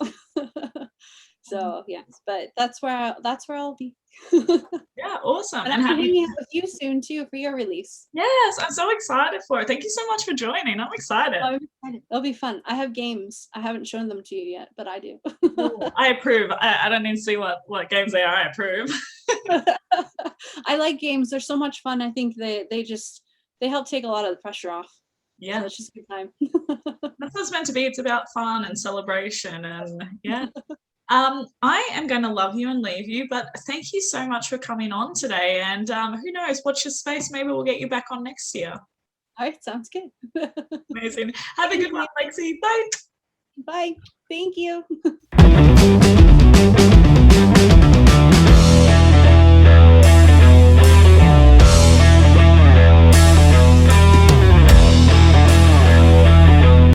So yes, but that's where I'll be. Yeah, awesome. And I'll be hanging out with you soon too for your release. Yes, I'm so excited for it. Thank you so much for joining. I'm excited. I'm excited. It'll be fun. I have games. I haven't shown them to you yet, but I do. I approve. I don't need to see what games they are. I approve. I like games. They're so much fun. I think they help take a lot of the pressure off. Yeah, so it's just a good time. That's what it's meant to be. It's about fun and celebration, and yeah. I am going to love you and leave you, but thank you so much for coming on today. And who knows, watch your space. Maybe we'll get you back on next year. All right, sounds good. Amazing. Have a good one, Lexi. Bye. Bye. Thank you.